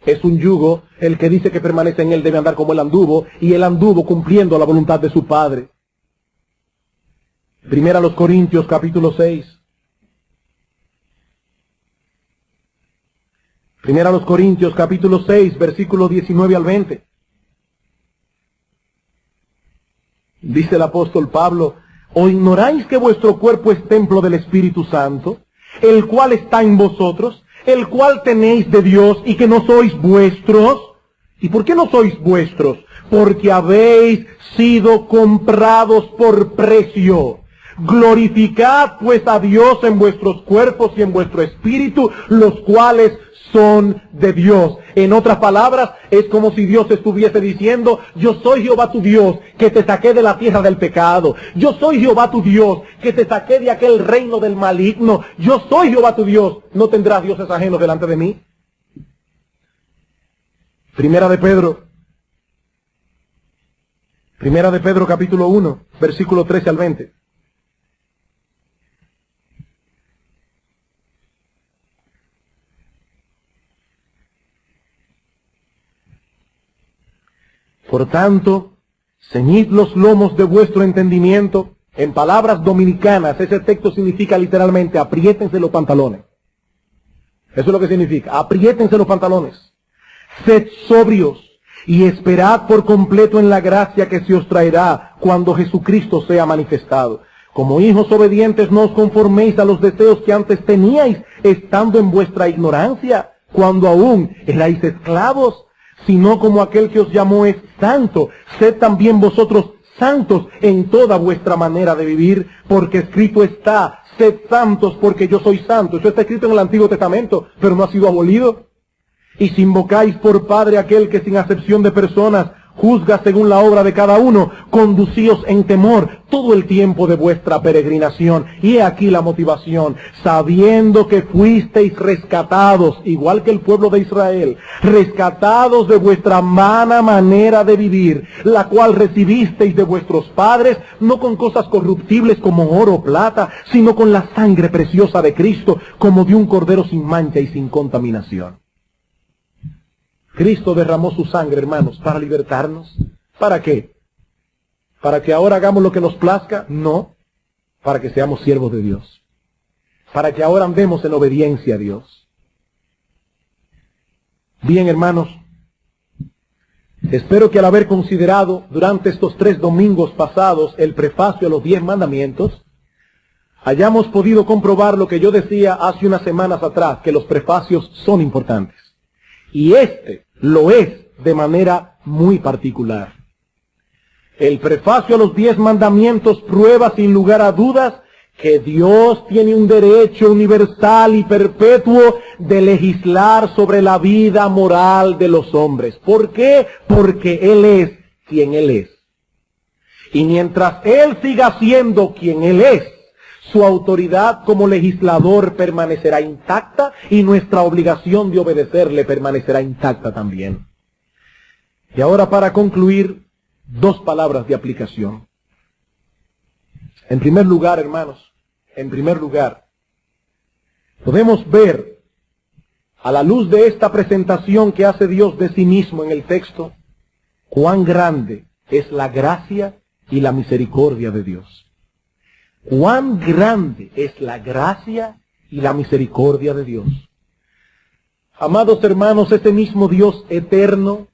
[SPEAKER 1] Es un yugo, el que dice que permanece en él debe andar como él anduvo, y él anduvo cumpliendo la voluntad de su Padre. Primera a los Corintios, capítulo 6. Primera a los Corintios, capítulo 6, versículos 19 al 20. Dice el apóstol Pablo, ¿o ignoráis que vuestro cuerpo es templo del Espíritu Santo, el cual está en vosotros, el cual tenéis de Dios y que no sois vuestros? ¿Y por qué no sois vuestros? Porque habéis sido comprados por precio. Glorificad pues a Dios en vuestros cuerpos y en vuestro espíritu, los cuales son de Dios. En otras palabras, es como si Dios estuviese diciendo, yo soy Jehová tu Dios, que te saqué de la tierra del pecado. Yo soy Jehová tu Dios, que te saqué de aquel reino del maligno. Yo soy Jehová tu Dios, no tendrás dioses ajenos delante de mí. Primera de Pedro capítulo 1, versículo 13 al 20. Por tanto, ceñid los lomos de vuestro entendimiento. En palabras dominicanas, ese texto significa literalmente, apriétense los pantalones. Eso es lo que significa, apriétense los pantalones. Sed sobrios y esperad por completo en la gracia que se os traerá cuando Jesucristo sea manifestado. Como hijos obedientes, no os conforméis a los deseos que antes teníais, estando en vuestra ignorancia, cuando aún erais esclavos, sino como aquel que os llamó es santo, sed también vosotros santos en toda vuestra manera de vivir, porque escrito está, sed santos porque yo soy santo. Eso está escrito en el Antiguo Testamento, pero no ha sido abolido. Y si invocáis por Padre aquel que sin acepción de personas juzga según la obra de cada uno, conducíos en temor todo el tiempo de vuestra peregrinación. Y he aquí la motivación, sabiendo que fuisteis rescatados, igual que el pueblo de Israel, rescatados de vuestra vana manera de vivir, la cual recibisteis de vuestros padres, no con cosas corruptibles como oro o plata, sino con la sangre preciosa de Cristo, como de un cordero sin mancha y sin contaminación. Cristo derramó su sangre, hermanos, para libertarnos. ¿Para qué? ¿Para que ahora hagamos lo que nos plazca? No. Para que seamos siervos de Dios. Para que ahora andemos en obediencia a Dios. Bien, hermanos, espero que al haber considerado durante estos 3 domingos pasados el prefacio a los 10 mandamientos, hayamos podido comprobar lo que yo decía hace unas semanas atrás, que los prefacios son importantes. Y este lo es de manera muy particular. El prefacio a los 10 mandamientos prueba sin lugar a dudas que Dios tiene un derecho universal y perpetuo de legislar sobre la vida moral de los hombres. ¿Por qué? Porque Él es quien Él es. Y mientras Él siga siendo quien Él es, su autoridad como legislador permanecerá intacta y nuestra obligación de obedecerle permanecerá intacta también. Y ahora, para concluir, 2 palabras de aplicación. En primer lugar, hermanos, podemos ver a la luz de esta presentación que hace Dios de sí mismo en el texto, cuán grande es la gracia y la misericordia de Dios. Cuán grande es la gracia y la misericordia de Dios. Amados hermanos, ese mismo Dios eterno,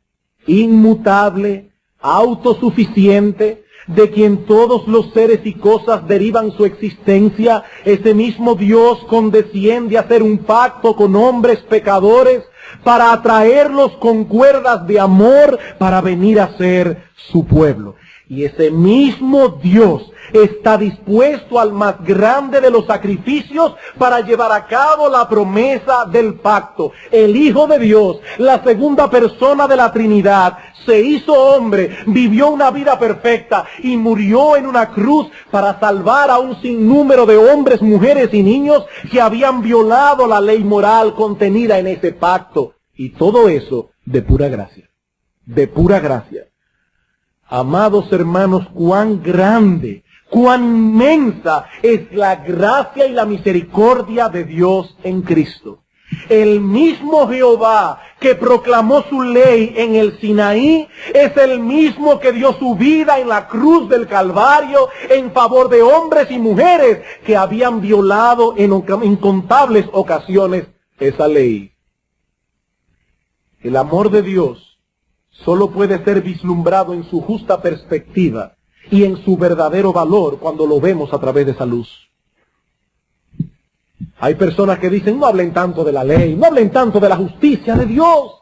[SPEAKER 1] inmutable, autosuficiente, de quien todos los seres y cosas derivan su existencia, ese mismo Dios condesciende a hacer un pacto con hombres pecadores para atraerlos con cuerdas de amor para venir a ser su pueblo. Y ese mismo Dios está dispuesto al más grande de los sacrificios para llevar a cabo la promesa del pacto. El Hijo de Dios, la segunda persona de la Trinidad, se hizo hombre, vivió una vida perfecta y murió en una cruz para salvar a un sinnúmero de hombres, mujeres y niños que habían violado la ley moral contenida en ese pacto. Y todo eso de pura gracia. De pura gracia. Amados hermanos, cuán grande, cuán inmensa es la gracia y la misericordia de Dios en Cristo. El mismo Jehová que proclamó su ley en el Sinaí es el mismo que dio su vida en la cruz del Calvario en favor de hombres y mujeres que habían violado en incontables ocasiones esa ley. El amor de Dios solo puede ser vislumbrado en su justa perspectiva y en su verdadero valor cuando lo vemos a través de esa luz. Hay personas que dicen, no hablen tanto de la ley, no hablen tanto de la justicia de Dios,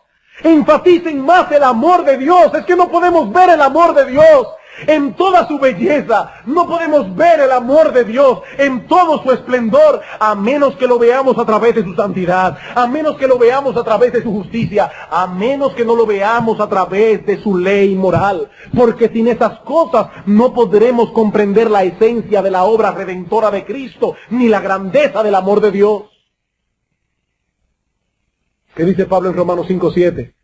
[SPEAKER 1] enfaticen más el amor de Dios. Es que no podemos ver el amor de Dios en toda su belleza, no podemos ver el amor de Dios en todo su esplendor, a menos que lo veamos a través de su santidad, a menos que lo veamos a través de su justicia, a menos que no lo veamos a través de su ley moral, porque sin esas cosas no podremos comprender la esencia de la obra redentora de Cristo, ni la grandeza del amor de Dios. ¿Qué dice Pablo en Romanos 5:7?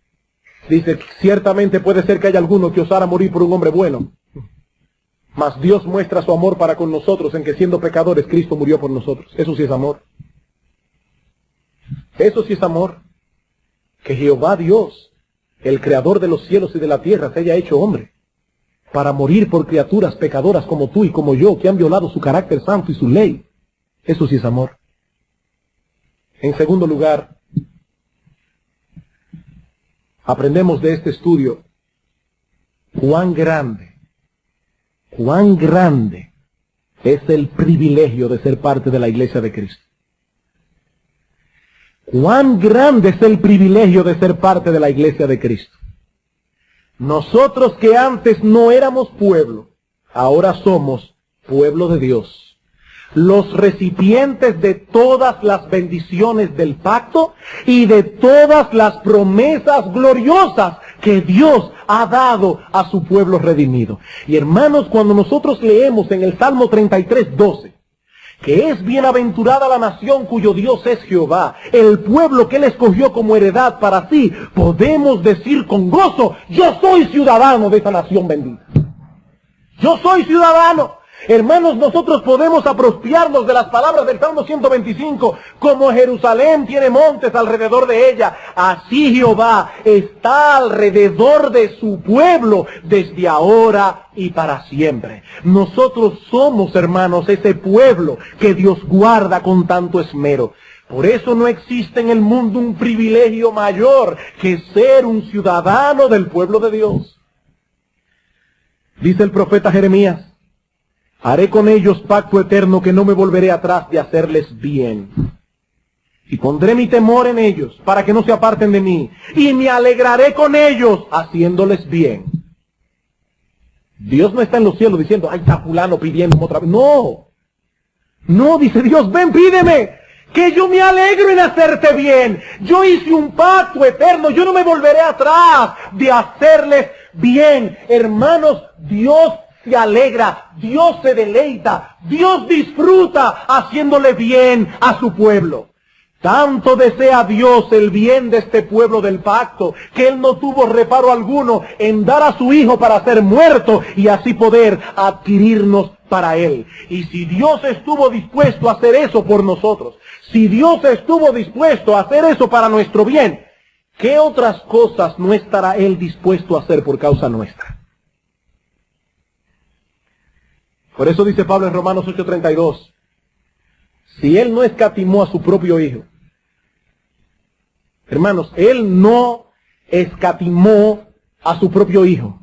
[SPEAKER 1] Dice, ciertamente puede ser que haya alguno que osara morir por un hombre bueno, mas Dios muestra su amor para con nosotros en que siendo pecadores Cristo murió por nosotros. Eso sí es amor. Eso sí es amor. Que Jehová Dios, el creador de los cielos y de la tierra, se haya hecho hombre para morir por criaturas pecadoras como tú y como yo, que han violado su carácter santo y su ley. Eso sí es amor. En segundo lugar, aprendemos de este estudio cuán grande es el privilegio de ser parte de la iglesia de Cristo. Cuán grande es el privilegio de ser parte de la iglesia de Cristo. Nosotros que antes no éramos pueblo, ahora somos pueblo de Dios. Los recipientes de todas las bendiciones del pacto y de todas las promesas gloriosas que Dios ha dado a su pueblo redimido. Y hermanos, cuando nosotros leemos en el Salmo 33:12, que es bienaventurada la nación cuyo Dios es Jehová, el pueblo que Él escogió como heredad para sí, podemos decir con gozo, yo soy ciudadano de esa nación bendita. Yo soy ciudadano. Hermanos, nosotros podemos apropiarnos de las palabras del Salmo 125, como Jerusalén tiene montes alrededor de ella, así Jehová está alrededor de su pueblo desde ahora y para siempre. Nosotros somos, hermanos, ese pueblo que Dios guarda con tanto esmero. Por eso no existe en el mundo un privilegio mayor que ser un ciudadano del pueblo de Dios. Dice el profeta Jeremías, haré con ellos pacto eterno que no me volveré atrás de hacerles bien. Y pondré mi temor en ellos para que no se aparten de mí. Y me alegraré con ellos haciéndoles bien. Dios no está en los cielos diciendo, ay, está fulano pidiéndome otra vez. No. No, dice Dios, ven, pídeme, que yo me alegro en hacerte bien. Yo hice un pacto eterno, yo no me volveré atrás de hacerles bien. Hermanos, Dios se alegra, Dios se deleita, Dios disfruta haciéndole bien a su pueblo. Tanto desea Dios el bien de este pueblo del pacto, que Él no tuvo reparo alguno en dar a su Hijo para ser muerto y así poder adquirirnos para Él. Y si Dios estuvo dispuesto a hacer eso por nosotros, si Dios estuvo dispuesto a hacer eso para nuestro bien, ¿qué otras cosas no estará Él dispuesto a hacer por causa nuestra? Por eso dice Pablo en Romanos 8:32, si Él no escatimó a su propio Hijo, hermanos, Él no escatimó a su propio Hijo,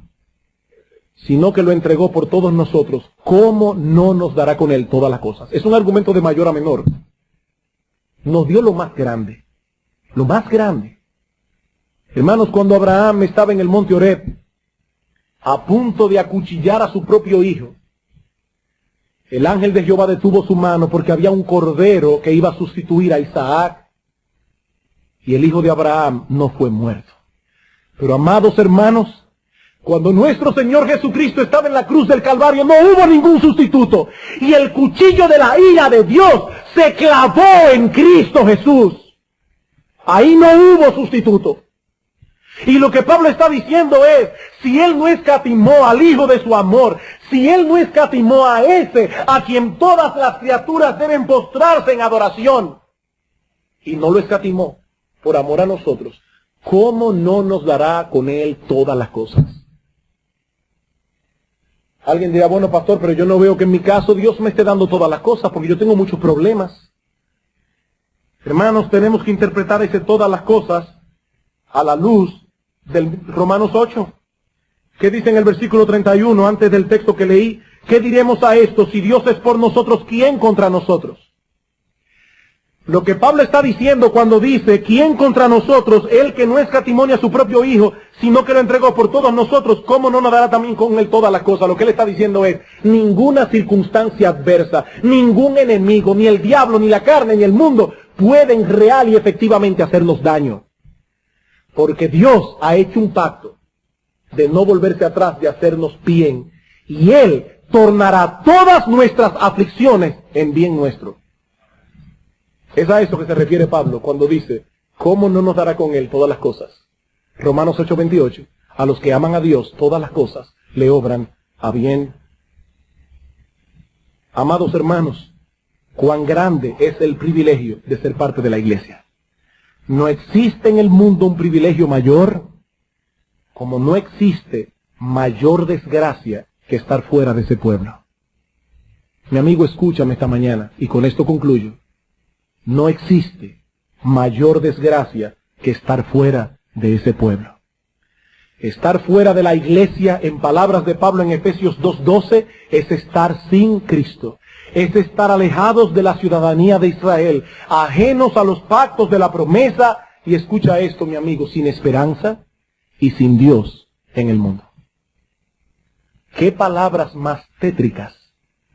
[SPEAKER 1] sino que lo entregó por todos nosotros, ¿cómo no nos dará con Él todas las cosas? Es un argumento de mayor a menor. Nos dio lo más grande, lo más grande. Hermanos, cuando Abraham estaba en el monte Horeb, a punto de acuchillar a su propio hijo, el ángel de Jehová detuvo su mano porque había un cordero que iba a sustituir a Isaac, y el hijo de Abraham no fue muerto. Pero amados hermanos, cuando nuestro Señor Jesucristo estaba en la cruz del Calvario, no hubo ningún sustituto. Y el cuchillo de la ira de Dios se clavó en Cristo Jesús. Ahí no hubo sustituto. Y lo que Pablo está diciendo es, si Él no escatimó al Hijo de su amor, si Él no escatimó a ese a quien todas las criaturas deben postrarse en adoración, y no lo escatimó por amor a nosotros, ¿cómo no nos dará con Él todas las cosas? Alguien dirá, bueno, pastor, pero yo no veo que en mi caso Dios me esté dando todas las cosas porque yo tengo muchos problemas. Hermanos, tenemos que interpretar ese todas las cosas a la luz del Romanos 8. ¿Qué dice en el versículo 31, antes del texto que leí? ¿Qué diremos a esto? Si Dios es por nosotros, ¿quién contra nosotros? Lo que Pablo está diciendo cuando dice, ¿quién contra nosotros? Él que no escatimó a su propio Hijo, sino que lo entregó por todos nosotros, ¿cómo no nos dará también con Él todas las cosas? Lo que Él está diciendo es, ninguna circunstancia adversa, ningún enemigo, ni el diablo, ni la carne, ni el mundo, pueden real y efectivamente hacernos daño. Porque Dios ha hecho un pacto de no volverse atrás, de hacernos bien. Y Él tornará todas nuestras aflicciones en bien nuestro. Es a eso que se refiere Pablo cuando dice, ¿cómo no nos dará con Él todas las cosas? Romanos 8:28, a los que aman a Dios, todas las cosas le obran a bien. Amados hermanos, cuán grande es el privilegio de ser parte de la iglesia. No existe en el mundo un privilegio mayor, como no existe mayor desgracia que estar fuera de ese pueblo. Mi amigo, escúchame esta mañana, y con esto concluyo. No existe mayor desgracia que estar fuera de ese pueblo. Estar fuera de la iglesia, en palabras de Pablo en Efesios 2:12, es estar sin Cristo. Es estar alejados de la ciudadanía de Israel, ajenos a los pactos de la promesa, y escucha esto, mi amigo, sin esperanza y sin Dios en el mundo. ¿Qué palabras más tétricas?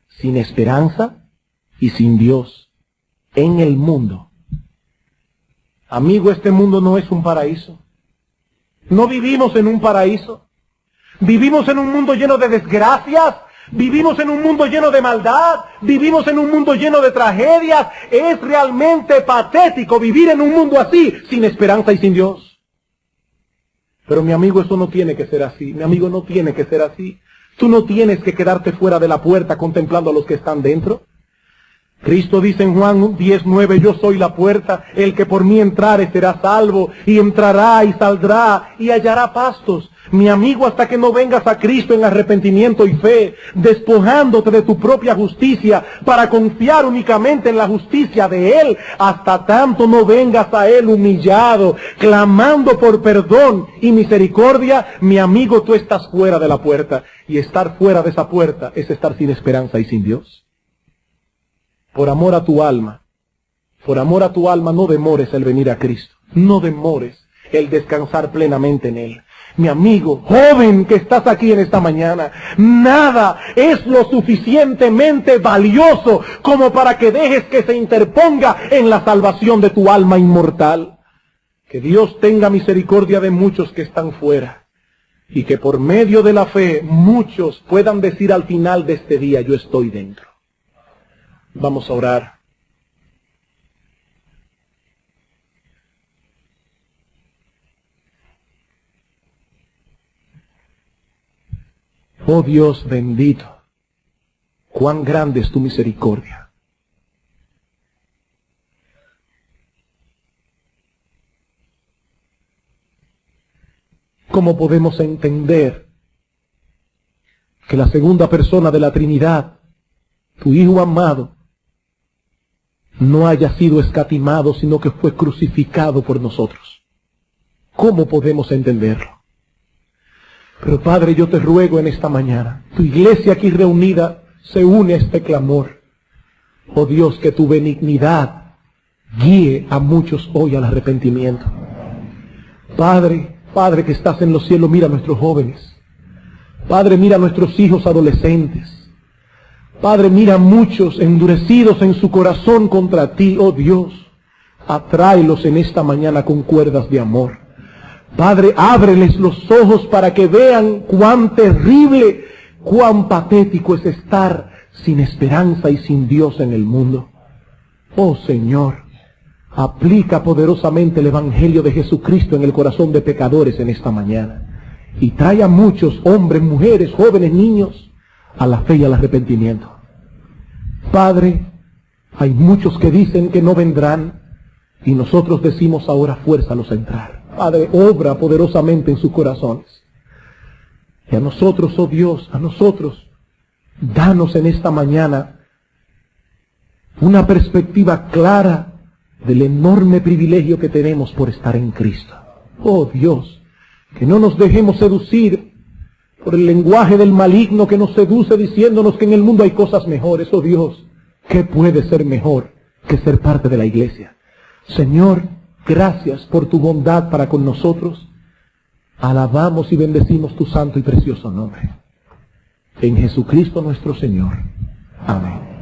[SPEAKER 1] Sin esperanza y sin Dios en el mundo. Amigo, este mundo no es un paraíso. No vivimos en un paraíso. Vivimos en un mundo lleno de desgracias. Vivimos en un mundo lleno de maldad. Vivimos en un mundo lleno de tragedias. Es realmente patético vivir en un mundo así, sin esperanza y sin Dios. Pero mi amigo, eso no tiene que ser así. Mi amigo, no tiene que ser así. Tú no tienes que quedarte fuera de la puerta contemplando a los que están dentro. Cristo dice en Juan 10:9, yo soy la puerta, el que por mí entrare será salvo, y entrará y saldrá y hallará pastos. Mi amigo, hasta que no vengas a Cristo en arrepentimiento y fe, despojándote de tu propia justicia para confiar únicamente en la justicia de Él, hasta tanto no vengas a Él humillado, clamando por perdón y misericordia, mi amigo, tú estás fuera de la puerta, y estar fuera de esa puerta es estar sin esperanza y sin Dios. Por amor a tu alma, no demores el venir a Cristo. No demores el descansar plenamente en Él. Mi amigo, joven que estás aquí en esta mañana, nada es lo suficientemente valioso como para que dejes que se interponga en la salvación de tu alma inmortal. Que Dios tenga misericordia de muchos que están fuera, y que por medio de la fe muchos puedan decir al final de este día, yo estoy dentro. Vamos a orar. Oh Dios bendito, cuán grande es tu misericordia. ¿Cómo podemos entender que la segunda persona de la Trinidad, tu Hijo amado, no haya sido escatimado, sino que fue crucificado por nosotros? ¿Cómo podemos entenderlo? Pero Padre, yo te ruego en esta mañana, tu iglesia aquí reunida se une a este clamor. Oh Dios, que tu benignidad guíe a muchos hoy al arrepentimiento. Padre que estás en los cielos, mira a nuestros jóvenes. Padre, mira a nuestros hijos adolescentes. Padre, mira a muchos endurecidos en su corazón contra ti, oh Dios. Atráelos en esta mañana con cuerdas de amor. Padre, ábreles los ojos para que vean cuán terrible, cuán patético es estar sin esperanza y sin Dios en el mundo. Oh Señor, aplica poderosamente el Evangelio de Jesucristo en el corazón de pecadores en esta mañana. Y trae a muchos hombres, mujeres, jóvenes, niños, a la fe y al arrepentimiento. Padre, hay muchos que dicen que no vendrán, y nosotros decimos ahora, fuérzalos a entrar. Padre, obra poderosamente en sus corazones. Y a nosotros, oh Dios, a nosotros, danos en esta mañana una perspectiva clara del enorme privilegio que tenemos por estar en Cristo. Oh Dios, que no nos dejemos seducir por el lenguaje del maligno que nos seduce diciéndonos que en el mundo hay cosas mejores. Oh Dios, ¿qué puede ser mejor que ser parte de la iglesia? Señor, gracias por tu bondad para con nosotros. Alabamos y bendecimos tu santo y precioso nombre. En Jesucristo nuestro Señor. Amén.